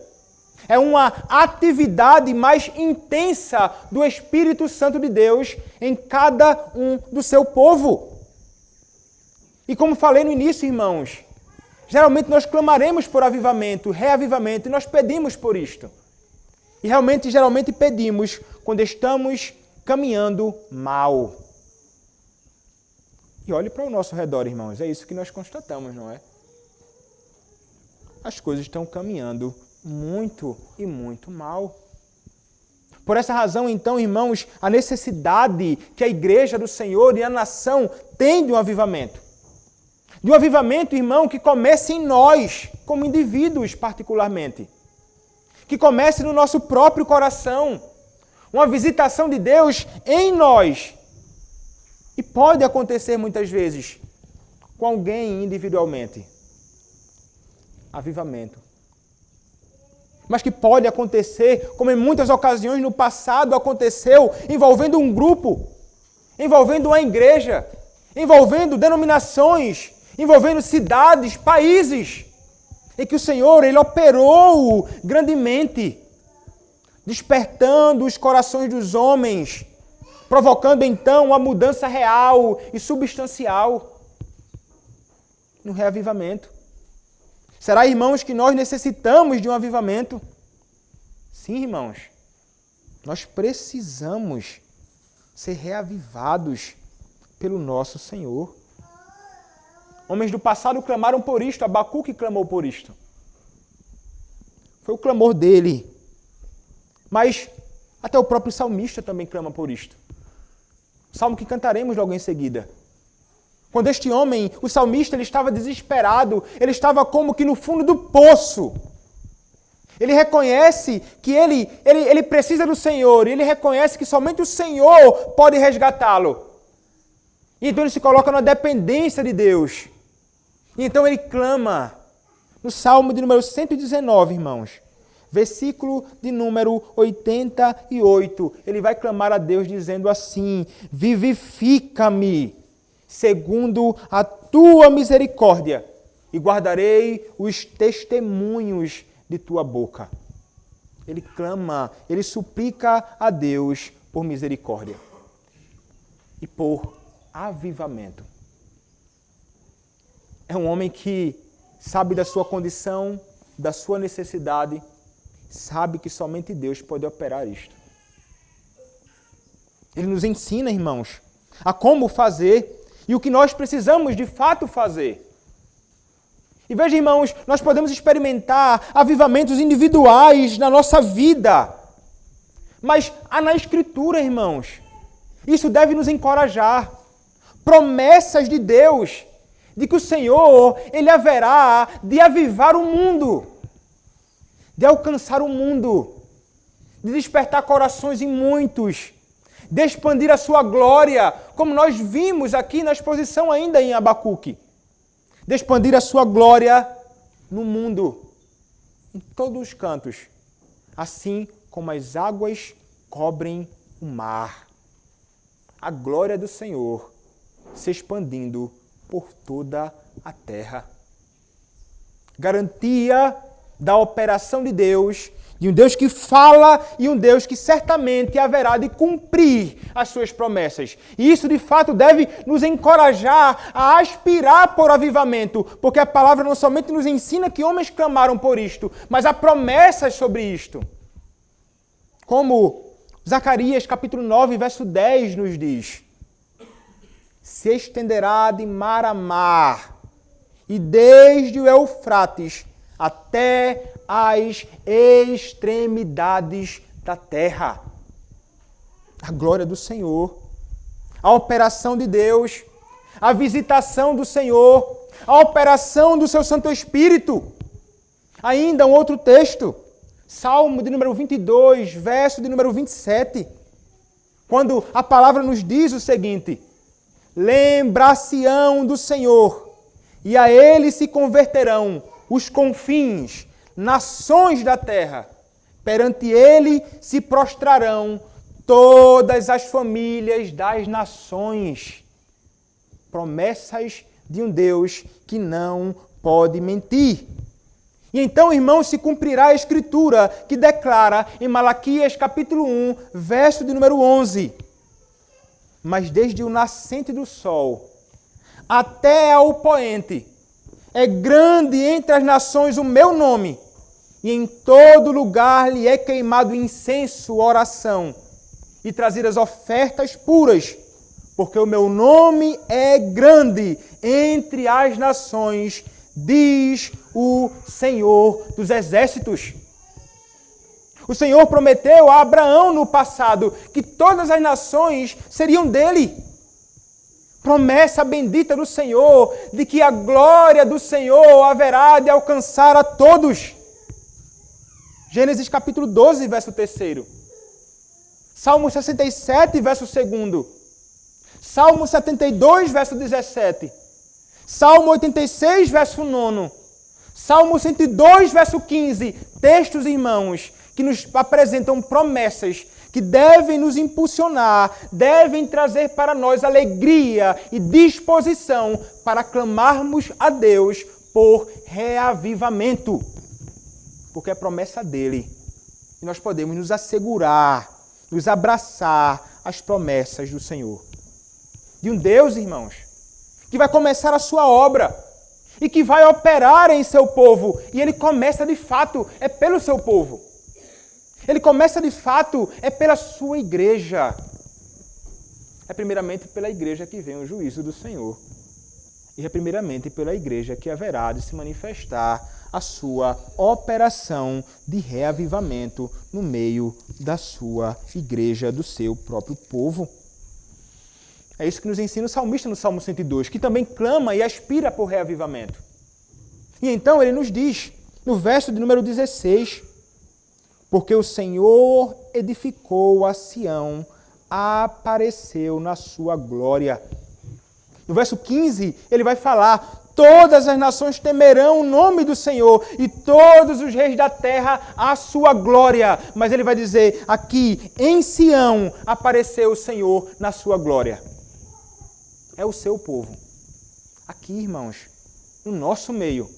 A: É uma atividade mais intensa do Espírito Santo de Deus em cada um do seu povo. E como falei no início, irmãos, geralmente nós clamaremos por avivamento, reavivamento, e nós pedimos por isto. E realmente, geralmente pedimos quando estamos caminhando mal. E olhe para o nosso redor, irmãos, é isso que nós constatamos, não é? As coisas estão caminhando muito e muito mal. Por essa razão, então, irmãos, a necessidade que a igreja do Senhor e a nação tem de um avivamento. De um avivamento, irmão, que comece em nós, como indivíduos particularmente. Que comece no nosso próprio coração. Uma visitação de Deus em nós. E pode acontecer muitas vezes com alguém individualmente. Avivamento. Mas que pode acontecer, como em muitas ocasiões no passado aconteceu, envolvendo um grupo, envolvendo uma igreja, envolvendo denominações, envolvendo cidades, países, em que o Senhor, Ele operou grandemente, despertando os corações dos homens, provocando então uma mudança real e substancial no reavivamento. Será, irmãos, que nós necessitamos de um avivamento? Sim, irmãos. Nós precisamos ser reavivados pelo nosso Senhor. Homens do passado clamaram por isto, Abacuque clamou por isto. Foi o clamor dele. Mas até o próprio salmista também clama por isto. O salmo que cantaremos logo em seguida. Quando este homem, o salmista, ele estava desesperado, ele estava como que no fundo do poço. Ele reconhece que ele precisa do Senhor, e ele reconhece que somente o Senhor pode resgatá-lo. E então ele se coloca na dependência de Deus. E então ele clama no Salmo de número 119, irmãos. Versículo de número 88. Ele vai clamar a Deus dizendo assim: vivifica-me segundo a tua misericórdia, e guardarei os testemunhos de tua boca. Ele clama, ele suplica a Deus por misericórdia e por avivamento. É um homem que sabe da sua condição, da sua necessidade, sabe que somente Deus pode operar isto. Ele nos ensina, irmãos, a como fazer e o que nós precisamos de fato fazer. E veja, irmãos, nós podemos experimentar avivamentos individuais na nossa vida. Mas há na Escritura, irmãos. Isso deve nos encorajar. Promessas de Deus, de que o Senhor, Ele haverá de avivar o mundo, de alcançar o mundo, de despertar corações em muitos, de expandir a sua glória, como nós vimos aqui na exposição ainda em Abacuque. De expandir a sua glória no mundo, em todos os cantos, assim como as águas cobrem o mar. A glória do Senhor se expandindo por toda a terra. Garantia da operação de Deus, de um Deus que fala e um Deus que certamente haverá de cumprir as suas promessas. E isso, de fato, deve nos encorajar a aspirar por avivamento, porque a palavra não somente nos ensina que homens clamaram por isto, mas há promessas sobre isto. Como Zacarias, capítulo 9, verso 10 nos diz: se estenderá de mar a mar, e desde o Eufrates até as extremidades da terra. A glória do Senhor, a operação de Deus, a visitação do Senhor, a operação do seu Santo Espírito. Ainda um outro texto, Salmo de número 22, verso de número 27, quando a palavra nos diz o seguinte: lembrar-se-ão do Senhor, e a Ele se converterão os confins, nações da terra. Perante Ele se prostrarão todas as famílias das nações. Promessas de um Deus que não pode mentir. E então, irmãos, se cumprirá a Escritura que declara em Malaquias capítulo 1, verso de número 11: mas desde o nascente do sol até ao poente, é grande entre as nações o meu nome, e em todo lugar lhe é queimado incenso, oração, e trazidas ofertas puras, porque o meu nome é grande entre as nações, diz o Senhor dos Exércitos. O Senhor prometeu a Abraão no passado que todas as nações seriam dele. Promessa bendita do Senhor, de que a glória do Senhor haverá de alcançar a todos. Gênesis capítulo 12, verso 3. Salmo 67, verso 2. Salmo 72, verso 17. Salmo 86, verso 9. Salmo 102, verso 15. Textos, irmãos, que nos apresentam promessas que devem nos impulsionar, devem trazer para nós alegria e disposição para clamarmos a Deus por reavivamento. Porque é promessa dele. E nós podemos nos assegurar, nos abraçar às promessas do Senhor. De um Deus, irmãos, que vai começar a sua obra e que vai operar em seu povo. E ele começa de fato, é pelo seu povo. Ele começa de fato, é pela sua igreja. É primeiramente pela igreja que vem o juízo do Senhor. E é primeiramente pela igreja que haverá de se manifestar a sua operação de reavivamento no meio da sua igreja, do seu próprio povo. É isso que nos ensina o salmista no Salmo 102, que também clama e aspira por reavivamento. E então ele nos diz, no verso de número 16, porque o Senhor edificou a Sião, apareceu na sua glória. No verso 15, ele vai falar, todas as nações temerão o nome do Senhor e todos os reis da terra a sua glória. Mas ele vai dizer, aqui em Sião apareceu o Senhor na sua glória. É o seu povo. Aqui, irmãos, no nosso meio.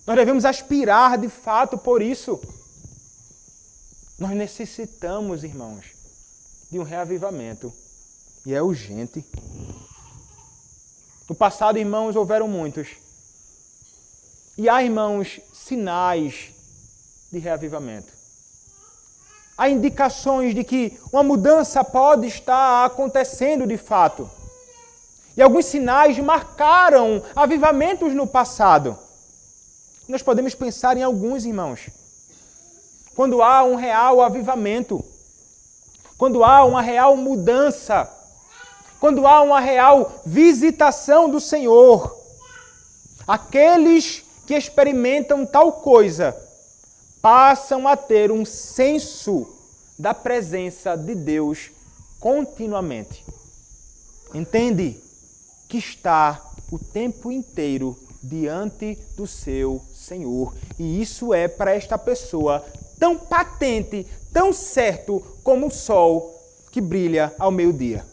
A: Nós devemos aspirar de fato por isso. Nós necessitamos, irmãos, de um reavivamento. E é urgente. No passado, irmãos, houveram muitos. E há, irmãos, sinais de reavivamento. Há indicações de que uma mudança pode estar acontecendo de fato. E alguns sinais marcaram avivamentos no passado. Nós podemos pensar em alguns, irmãos. Quando há um real avivamento, quando há uma real mudança, quando há uma real visitação do Senhor, aqueles que experimentam tal coisa passam a ter um senso da presença de Deus continuamente. Entende que está o tempo inteiro diante do seu Senhor. E isso é para esta pessoa tão patente, tão certo como o sol que brilha ao meio-dia.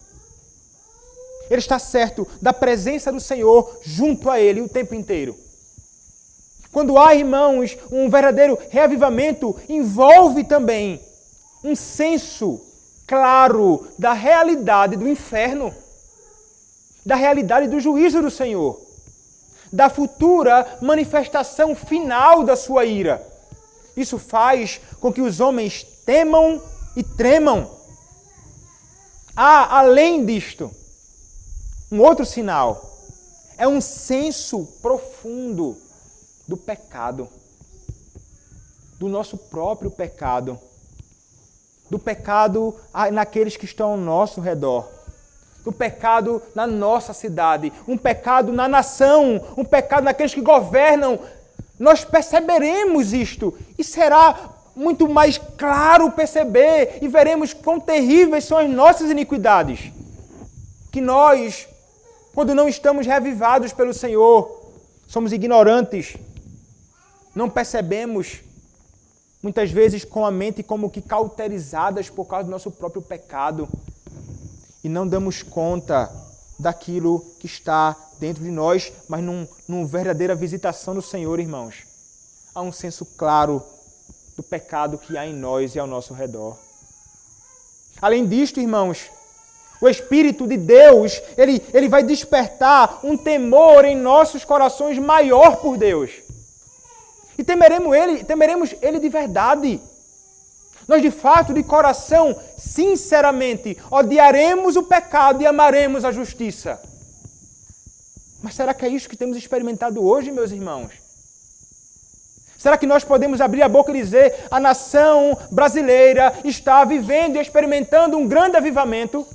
A: Ele está certo da presença do Senhor junto a ele o tempo inteiro. Quando há, irmãos, um verdadeiro reavivamento, envolve também um senso claro da realidade do inferno, da realidade do juízo do Senhor, da futura manifestação final da sua ira. Isso faz com que os homens temam e tremam. Há, além disto, um outro sinal. É um senso profundo do pecado. Do nosso próprio pecado. Do pecado naqueles que estão ao nosso redor. Do pecado na nossa cidade. Um pecado na nação. Um pecado naqueles que governam. Nós perceberemos isto e será muito mais claro perceber e veremos quão terríveis são as nossas iniquidades. Que nós, quando não estamos reavivados pelo Senhor, somos ignorantes, não percebemos, muitas vezes com a mente como que cauterizadas por causa do nosso próprio pecado e não damos conta daquilo que está dentro de nós, mas numa verdadeira visitação do Senhor, irmãos. Há um senso claro do pecado que há em nós e ao nosso redor. Além disto, irmãos, o Espírito de Deus, ele vai despertar um temor em nossos corações maior por Deus. E temeremos Ele de verdade. Nós, de fato, de coração, sinceramente, odiaremos o pecado e amaremos a justiça. Mas será que é isso que temos experimentado hoje, meus irmãos? Será que nós podemos abrir a boca e dizer a nação brasileira está vivendo e experimentando um grande avivamento?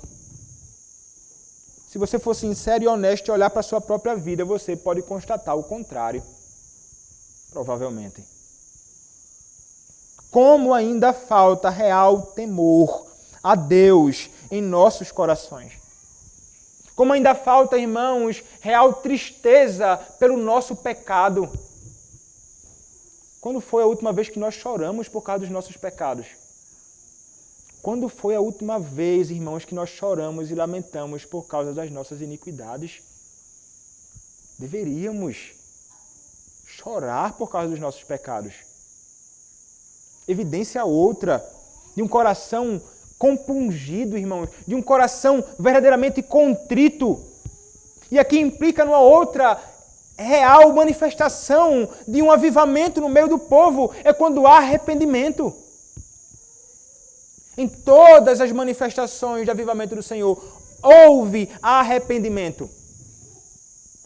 A: Se você for sincero e honesto e olhar para a sua própria vida, você pode constatar o contrário. Provavelmente. Como ainda falta real temor a Deus em nossos corações. Como ainda falta, irmãos, real tristeza pelo nosso pecado. Quando foi a última vez que nós choramos por causa dos nossos pecados? Quando foi a última vez, irmãos, que nós choramos e lamentamos por causa das nossas iniquidades? Deveríamos chorar por causa dos nossos pecados. Evidência outra de um coração compungido, irmãos, de um coração verdadeiramente contrito. E aqui implica numa outra real manifestação de um avivamento no meio do povo, é quando há arrependimento. Em todas as manifestações de avivamento do Senhor, houve arrependimento.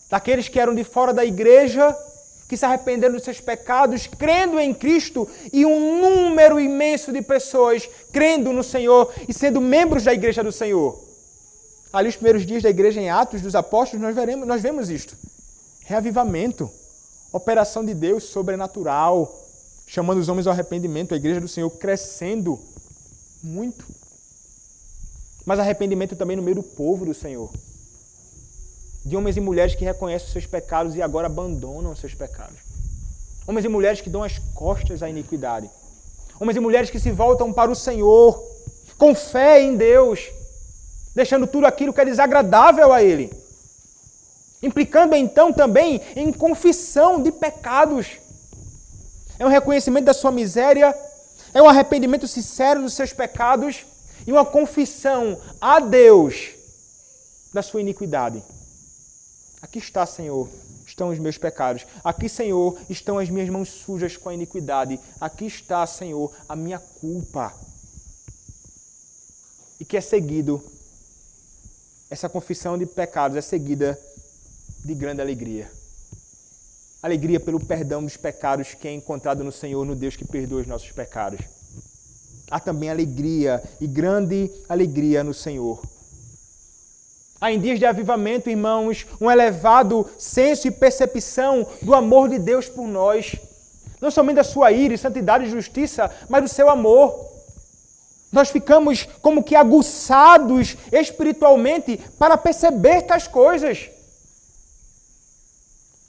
A: Daqueles que eram de fora da igreja, que se arrependeram dos seus pecados, crendo em Cristo, e um número imenso de pessoas crendo no Senhor e sendo membros da igreja do Senhor. Ali os primeiros dias da igreja em Atos dos Apóstolos, nós vemos isto. Reavivamento, operação de Deus sobrenatural, chamando os homens ao arrependimento, a igreja do Senhor crescendo muito. Mas arrependimento também no meio do povo do Senhor. De homens e mulheres que reconhecem os seus pecados e agora abandonam os seus pecados. Homens e mulheres que dão as costas à iniquidade. Homens e mulheres que se voltam para o Senhor, com fé em Deus, deixando tudo aquilo que é desagradável a Ele. Implicando então também em confissão de pecados. É um reconhecimento da sua miséria, é um arrependimento sincero dos seus pecados e uma confissão a Deus da sua iniquidade. Aqui está, Senhor, estão os meus pecados. Aqui, Senhor, estão as minhas mãos sujas com a iniquidade. Aqui está, Senhor, a minha culpa. E que é seguido, essa confissão de pecados é seguida de grande alegria. Alegria pelo perdão dos pecados que é encontrado no Senhor, no Deus que perdoa os nossos pecados. Há também alegria e grande alegria no Senhor. Há em dias de avivamento, irmãos, um elevado senso e percepção do amor de Deus por nós. Não somente da sua ira, santidade e justiça, mas do seu amor. Nós ficamos como que aguçados espiritualmente para perceber tais coisas.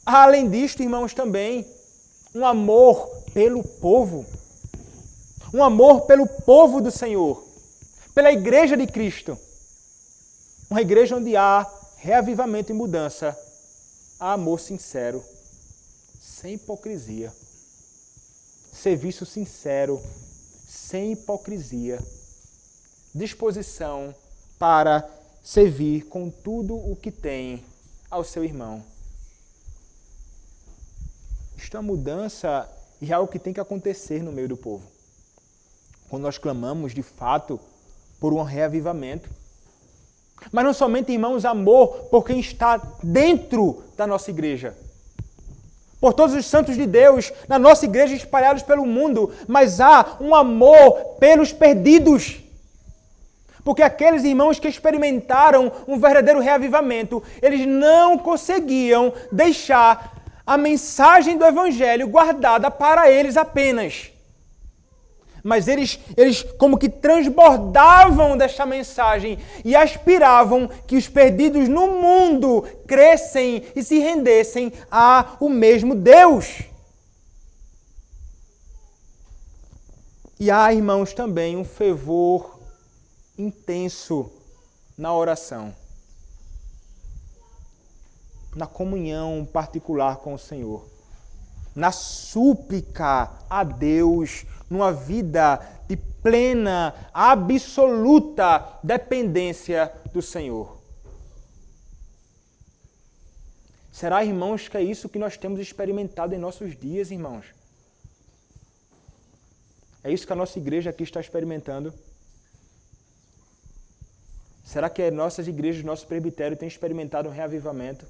A: Há, além disto, irmãos, também um amor pelo povo. Um amor pelo povo do Senhor, pela igreja de Cristo. Uma igreja onde há reavivamento e mudança, há amor sincero, sem hipocrisia. Serviço sincero, sem hipocrisia. Disposição para servir com tudo o que tem ao seu irmão. Isto é uma mudança e é algo que tem que acontecer no meio do povo. Quando nós clamamos, de fato, por um reavivamento. Mas não somente, irmãos, amor por quem está dentro da nossa igreja. Por todos os santos de Deus, na nossa igreja espalhados pelo mundo, mas há um amor pelos perdidos. Porque aqueles irmãos que experimentaram um verdadeiro reavivamento, eles não conseguiam deixar a mensagem do Evangelho guardada para eles apenas. Mas eles como que transbordavam desta mensagem e aspiravam que os perdidos no mundo crescem e se rendessem ao mesmo Deus. E há, irmãos, também um fervor intenso na oração, na comunhão particular com o Senhor, na súplica a Deus, numa vida de plena, absoluta dependência do Senhor. Será, irmãos, que é isso que nós temos experimentado em nossos dias, irmãos? É isso que a nossa igreja aqui está experimentando? Será que as nossas igrejas, nosso presbitério tem experimentado um reavivamento?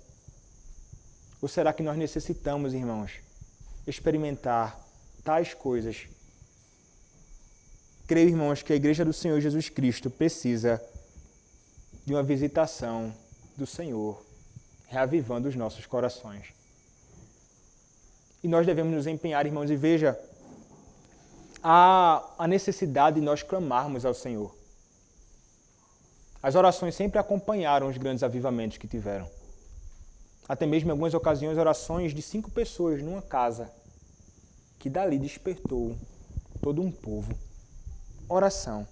A: Ou será que nós necessitamos, irmãos, experimentar tais coisas? Creio, irmãos, que a igreja do Senhor Jesus Cristo precisa de uma visitação do Senhor, reavivando os nossos corações. E nós devemos nos empenhar, irmãos, e veja, há a necessidade de nós clamarmos ao Senhor. As orações sempre acompanharam os grandes avivamentos que tiveram. Até mesmo em algumas ocasiões, orações de 5 pessoas numa casa, que dali despertou todo um povo. Oração.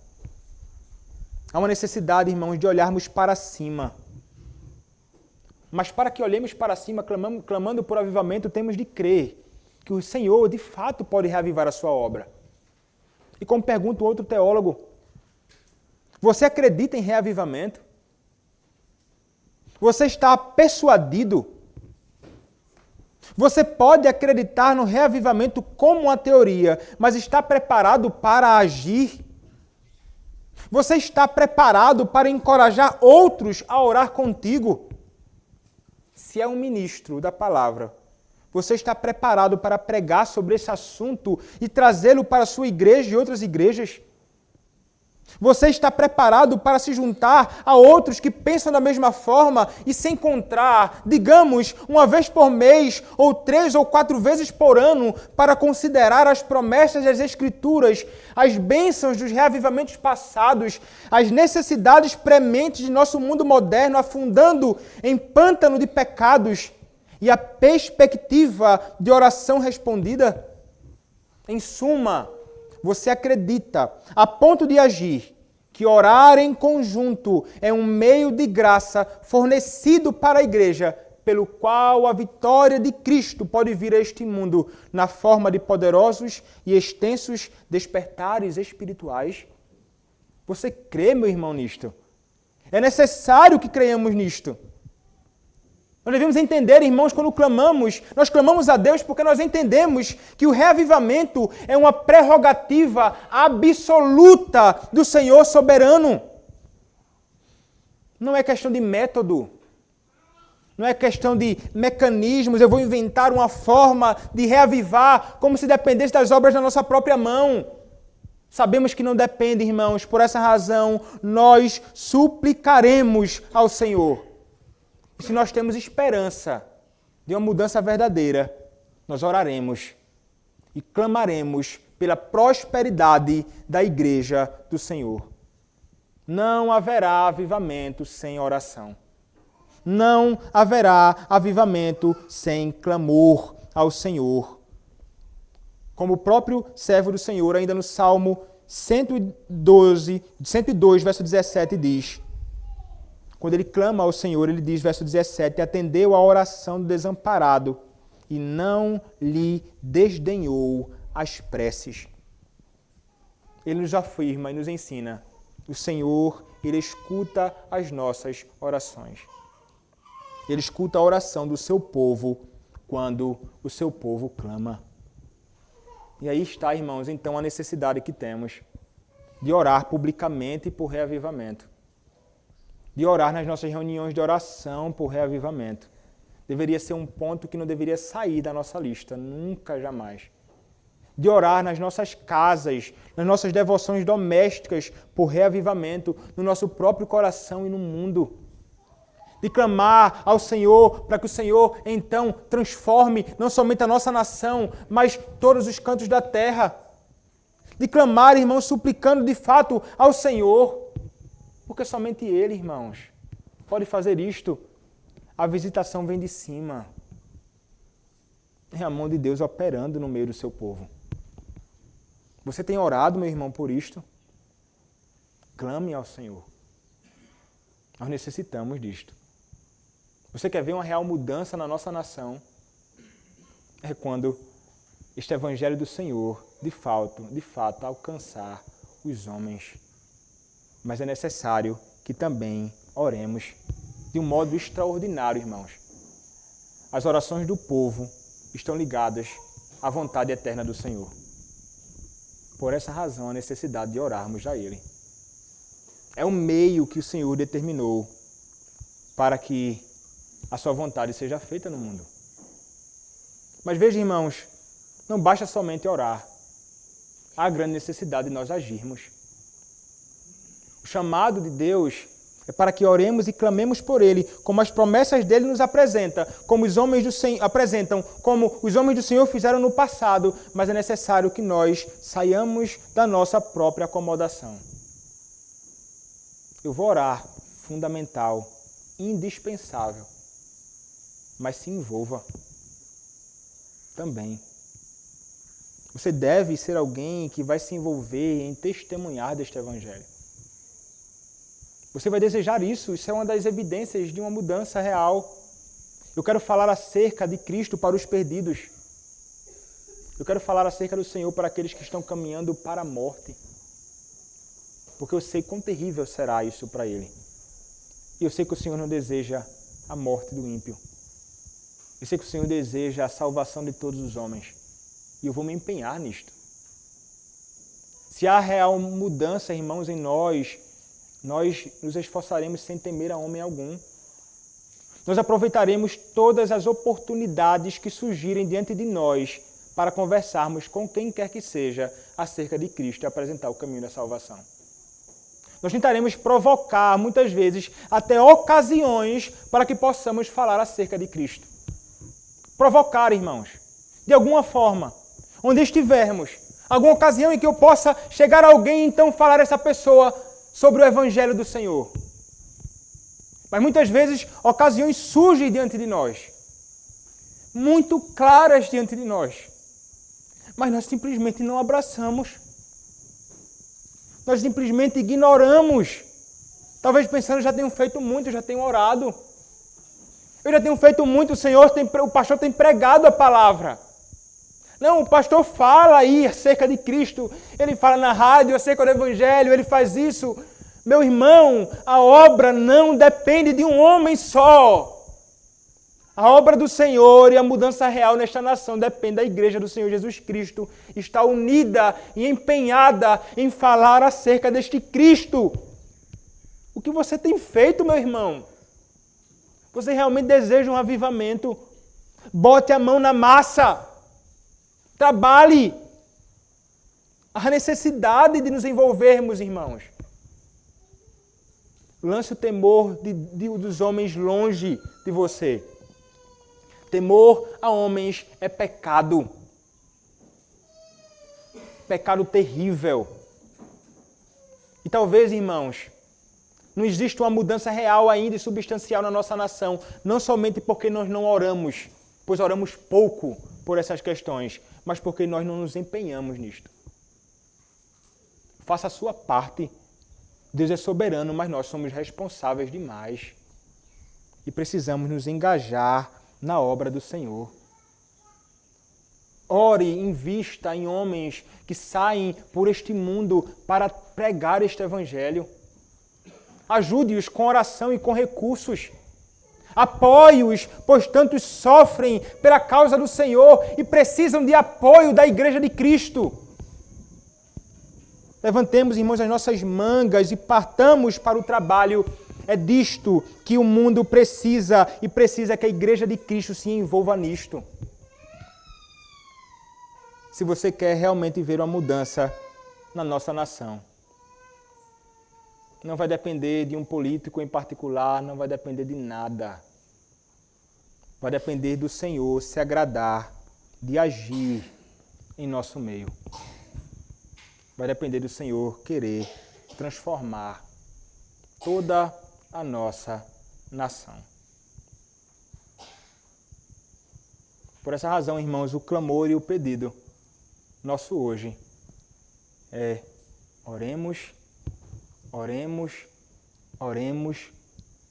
A: Há uma necessidade, irmãos, de olharmos para cima. Mas para que olhemos para cima, clamando por avivamento, temos de crer que o Senhor, de fato, pode reavivar a sua obra. E como pergunta outro teólogo, você acredita em reavivamento? Você está persuadido? Você pode acreditar no reavivamento como uma teoria, mas está preparado para agir? Você está preparado para encorajar outros a orar contigo? Se é um ministro da palavra, você está preparado para pregar sobre esse assunto e trazê-lo para a sua igreja e outras igrejas? Você está preparado para se juntar a outros que pensam da mesma forma e se encontrar, digamos, uma vez por mês, ou 3 ou 4 vezes por ano, para considerar as promessas das Escrituras, as bênçãos dos reavivamentos passados, as necessidades prementes de nosso mundo moderno afundando em pântano de pecados e a perspectiva de oração respondida? Em suma, você acredita, a ponto de agir, que orar em conjunto é um meio de graça fornecido para a igreja, pelo qual a vitória de Cristo pode vir a este mundo na forma de poderosos e extensos despertares espirituais? Você crê, meu irmão, nisto? É necessário que creiamos nisto. Nós devemos entender, irmãos, quando clamamos, nós clamamos a Deus porque nós entendemos que o reavivamento é uma prerrogativa absoluta do Senhor soberano. Não é questão de método, não é questão de mecanismos, eu vou inventar uma forma de reavivar como se dependesse das obras da nossa própria mão. Sabemos que não depende, irmãos, por essa razão nós suplicaremos ao Senhor. Se nós temos esperança de uma mudança verdadeira, nós oraremos e clamaremos pela prosperidade da igreja do Senhor. Não haverá avivamento sem oração. Não haverá avivamento sem clamor ao Senhor. Como o próprio servo do Senhor, ainda no Salmo 102, verso 17, diz: quando ele clama ao Senhor, ele diz, verso 17, atendeu a oração do desamparado e não lhe desdenhou as preces. Ele nos afirma e nos ensina, o Senhor, ele escuta as nossas orações. Ele escuta a oração do seu povo quando o seu povo clama. E aí está, irmãos, então a necessidade que temos de orar publicamente por reavivamento. De orar nas nossas reuniões de oração por reavivamento. Deveria ser um ponto que não deveria sair da nossa lista, nunca, jamais. De orar nas nossas casas, nas nossas devoções domésticas por reavivamento, no nosso próprio coração e no mundo. De clamar ao Senhor para que o Senhor, então, transforme não somente a nossa nação, mas todos os cantos da terra. De clamar, irmãos, suplicando de fato ao Senhor. Porque somente Ele, irmãos, pode fazer isto. A visitação vem de cima. É a mão de Deus operando no meio do seu povo. Você tem orado, meu irmão, por isto? Clame ao Senhor. Nós necessitamos disto. Você quer ver uma real mudança na nossa nação? É quando este Evangelho do Senhor, de fato, alcançar os homens. Mas é necessário que também oremos de um modo extraordinário, irmãos. As orações do povo estão ligadas à vontade eterna do Senhor. Por essa razão, a necessidade de orarmos a Ele. É o meio que o Senhor determinou para que a sua vontade seja feita no mundo. Mas veja, irmãos, não basta somente orar. Há grande necessidade de nós agirmos. O chamado de Deus É para que oremos e clamemos por Ele, como as promessas dele nos apresentam, como os homens do Senhor fizeram no passado, mas é necessário que nós saiamos da nossa própria acomodação. Eu vou orar, fundamental, indispensável, mas se envolva também. Você deve ser alguém que vai se envolver em testemunhar deste Evangelho. Você vai desejar isso é uma das evidências de uma mudança real. Eu quero falar acerca de Cristo para os perdidos. Eu quero falar acerca do Senhor para aqueles que estão caminhando para a morte. Porque eu sei quão terrível será isso para ele. E eu sei que o Senhor não deseja a morte do ímpio. Eu sei que o Senhor deseja a salvação de todos os homens. E eu vou me empenhar nisto. Se há real mudança, irmãos, em nós nos esforçaremos sem temer a homem algum. Nós aproveitaremos todas as oportunidades que surgirem diante de nós para conversarmos com quem quer que seja acerca de Cristo e apresentar o caminho da salvação. Nós tentaremos provocar, muitas vezes, até ocasiões para que possamos falar acerca de Cristo. Provocar, irmãos, de alguma forma, onde estivermos, alguma ocasião em que eu possa chegar a alguém e então falar a essa pessoa sobre o Evangelho do Senhor. Mas muitas vezes ocasiões surgem diante de nós, muito claras diante de nós, mas nós simplesmente não abraçamos. Nós simplesmente ignoramos. Talvez pensando, já tenho feito muito, já tenho orado. Eu já tenho feito muito, o pastor tem pregado a palavra. Não, o pastor fala aí acerca de Cristo, ele fala na rádio acerca do Evangelho, ele faz isso. Meu irmão, a obra não depende de um homem só. A obra do Senhor e a mudança real nesta nação depende da igreja do Senhor Jesus Cristo. Está unida e empenhada em falar acerca deste Cristo. O que você tem feito, meu irmão? Você realmente deseja um avivamento? Bote a mão na massa. Trabalhe. Há necessidade de nos envolvermos, irmãos. Lance o temor dos homens longe de você. Temor a homens é pecado. Pecado terrível. E talvez, irmãos, não exista uma mudança real ainda e substancial na nossa nação, não somente porque nós não oramos, pois oramos pouco por essas questões, mas porque nós não nos empenhamos nisto. Faça a sua parte. Deus é soberano, mas nós somos responsáveis demais. E precisamos nos engajar na obra do Senhor. Ore, invista em homens que saem por este mundo para pregar este Evangelho. Ajude-os com oração e com recursos. Apoie-os, pois tantos sofrem pela causa do Senhor e precisam de apoio da Igreja de Cristo. Levantemos, irmãos, as nossas mangas e partamos para o trabalho. É disto que o mundo precisa e precisa que a Igreja de Cristo se envolva nisto. Se você quer realmente ver uma mudança na nossa nação. Não vai depender de um político em particular, não vai depender de nada. Vai depender do Senhor se agradar de agir em nosso meio. Vai depender do Senhor querer transformar toda a nossa nação. Por essa razão, irmãos, o clamor e o pedido nosso hoje é oremos, oremos, oremos,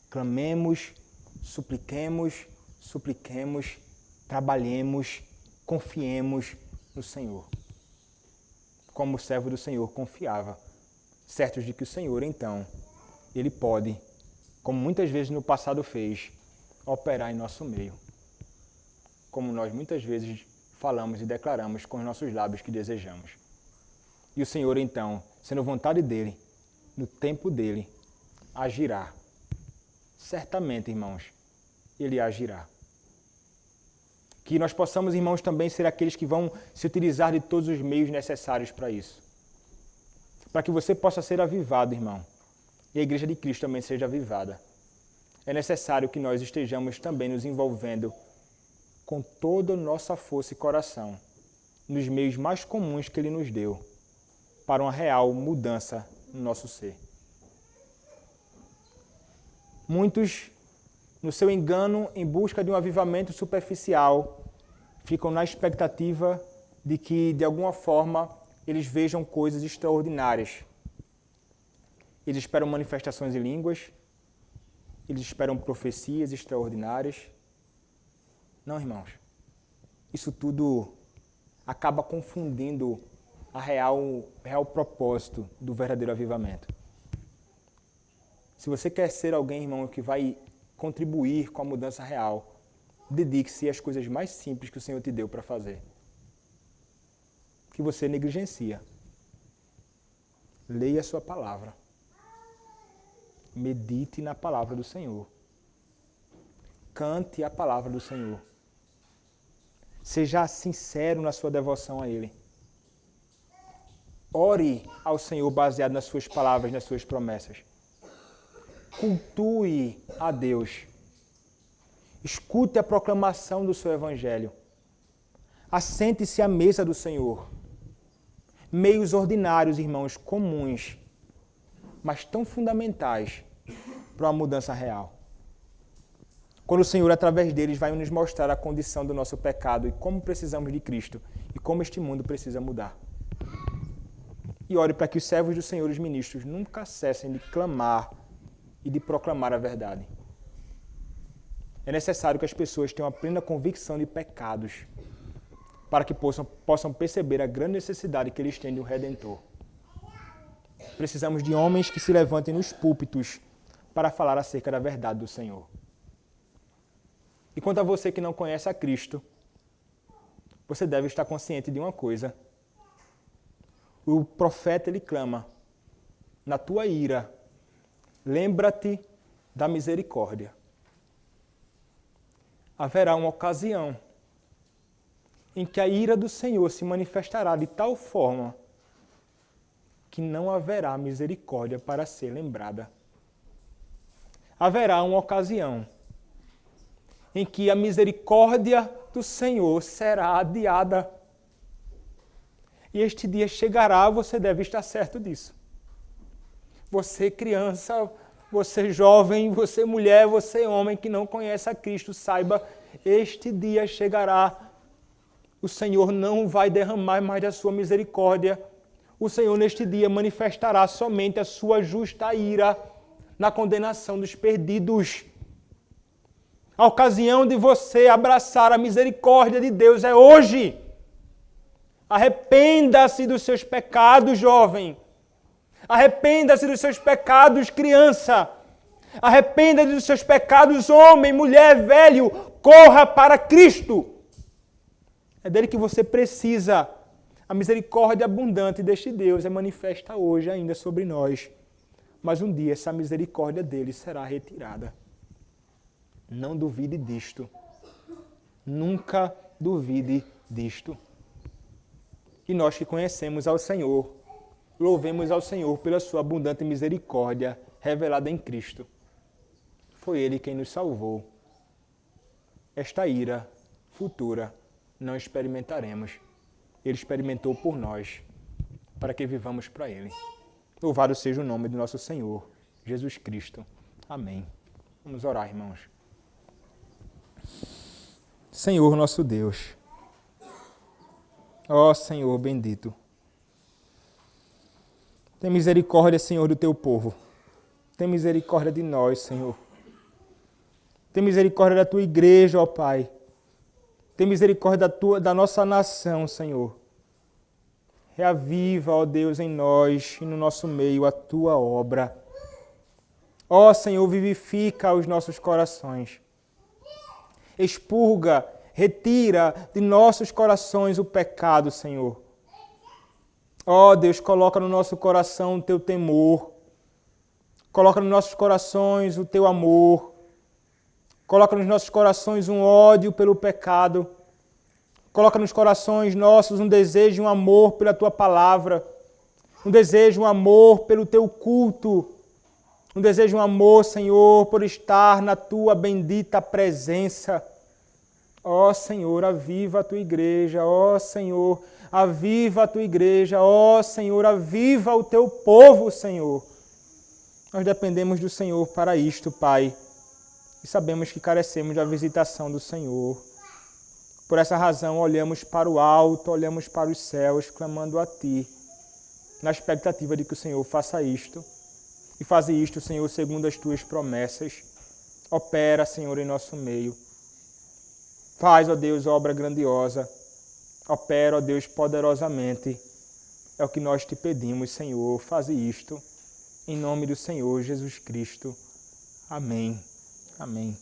A: clamemos, supliquemos, trabalhemos, confiemos no Senhor. Como o servo do Senhor confiava, certos de que o Senhor, então, Ele pode, como muitas vezes no passado fez, operar em nosso meio. Como nós muitas vezes falamos e declaramos com os nossos lábios que desejamos. E o Senhor, então, sendo vontade dEle, no tempo dEle, agirá. Certamente, irmãos, Ele agirá. Que nós possamos, irmãos, também ser aqueles que vão se utilizar de todos os meios necessários para isso. Para que você possa ser avivado, irmão. e a Igreja de Cristo também seja avivada. É necessário que nós estejamos também nos envolvendo com toda a nossa força e coração nos meios mais comuns que Ele nos deu para uma real mudança no nosso ser. Muitos, no seu engano, em busca de um avivamento superficial, ficam na expectativa de que, de alguma forma, eles vejam coisas extraordinárias. Eles esperam manifestações em línguas, eles esperam profecias extraordinárias. Não, irmãos. Isso tudo acaba confundindo o real propósito do verdadeiro avivamento. Se você quer ser alguém, irmão, que vai contribuir com a mudança real, dedique-se às coisas mais simples que o Senhor te deu para fazer, que você negligencia. Leia a sua palavra. Medite na palavra do Senhor. Cante a palavra do Senhor. Seja sincero na sua devoção a Ele. Ore ao Senhor baseado nas suas palavras, nas suas promessas. Cultue a Deus. Escute a proclamação do seu Evangelho. Assente-se à mesa do Senhor. Meios ordinários, irmãos, comuns, mas tão fundamentais para uma mudança real. Quando o Senhor, através deles, vai nos mostrar a condição do nosso pecado e como precisamos de Cristo e como este mundo precisa mudar. E ore para que os servos do Senhor, os ministros, nunca cessem de clamar e de proclamar a verdade. É necessário que as pessoas tenham a plena convicção de pecados para que possam perceber a grande necessidade que eles têm de um Redentor. Precisamos de homens que se levantem nos púlpitos para falar acerca da verdade do Senhor. E quanto a você que não conhece a Cristo, você deve estar consciente de uma coisa. O profeta, ele clama, na tua ira, lembra-te da misericórdia. Haverá uma ocasião em que a ira do Senhor se manifestará de tal forma que não haverá misericórdia para ser lembrada. Haverá uma ocasião em que a misericórdia do Senhor será adiada. E este dia chegará, você deve estar certo disso. Você criança, você jovem, você mulher, você homem que não conhece a Cristo, saiba, este dia chegará. O Senhor não vai derramar mais da sua misericórdia. O Senhor neste dia manifestará somente a sua justa ira na condenação dos perdidos. A ocasião de você abraçar a misericórdia de Deus é hoje. Arrependa-se dos seus pecados, jovem. Arrependa-se dos seus pecados, criança. Arrependa-se dos seus pecados, homem, mulher, velho. Corra para Cristo. É dele que você precisa. A misericórdia abundante deste Deus é manifesta hoje ainda sobre nós. Mas um dia essa misericórdia dele será retirada. Não duvide disto. Nunca duvide disto. E nós que conhecemos ao Senhor, louvemos ao Senhor pela sua abundante misericórdia revelada em Cristo. Foi Ele quem nos salvou. Esta ira futura não experimentaremos. Ele experimentou por nós, para que vivamos para Ele. Louvado seja o nome do nosso Senhor, Jesus Cristo. Amém. Vamos orar, irmãos. Senhor nosso Deus, ó Senhor bendito, tem misericórdia, Senhor, do teu povo. Tem misericórdia de nós, Senhor. Tem misericórdia da tua igreja, ó Pai. Tem misericórdia da nossa nação, Senhor. Reaviva, ó Deus, em nós e no nosso meio a tua obra. Ó Senhor, vivifica os nossos corações. Expurga, retira de nossos corações o pecado, Senhor. Ó Deus, coloca no nosso coração o teu temor. Coloca nos nossos corações o teu amor. Coloca nos nossos corações um ódio pelo pecado. Coloca nos corações nossos um desejo, um amor pela tua palavra. Um desejo, um amor pelo teu culto. Um desejo, um amor, Senhor, por estar na Tua bendita presença. Ó Senhor, aviva a Tua igreja. Ó Senhor, aviva a Tua igreja. Ó Senhor, aviva o Teu povo, Senhor. Nós dependemos do Senhor para isto, Pai. E sabemos que carecemos da visitação do Senhor. Por essa razão, olhamos para o alto, olhamos para os céus, clamando a Ti, na expectativa de que o Senhor faça isto. E faze isto, Senhor, segundo as Tuas promessas. Opera, Senhor, em nosso meio. Faz, ó Deus, obra grandiosa. Opera, ó Deus, poderosamente. É o que nós te pedimos, Senhor. Faze isto, em nome do Senhor Jesus Cristo. Amém. Amém.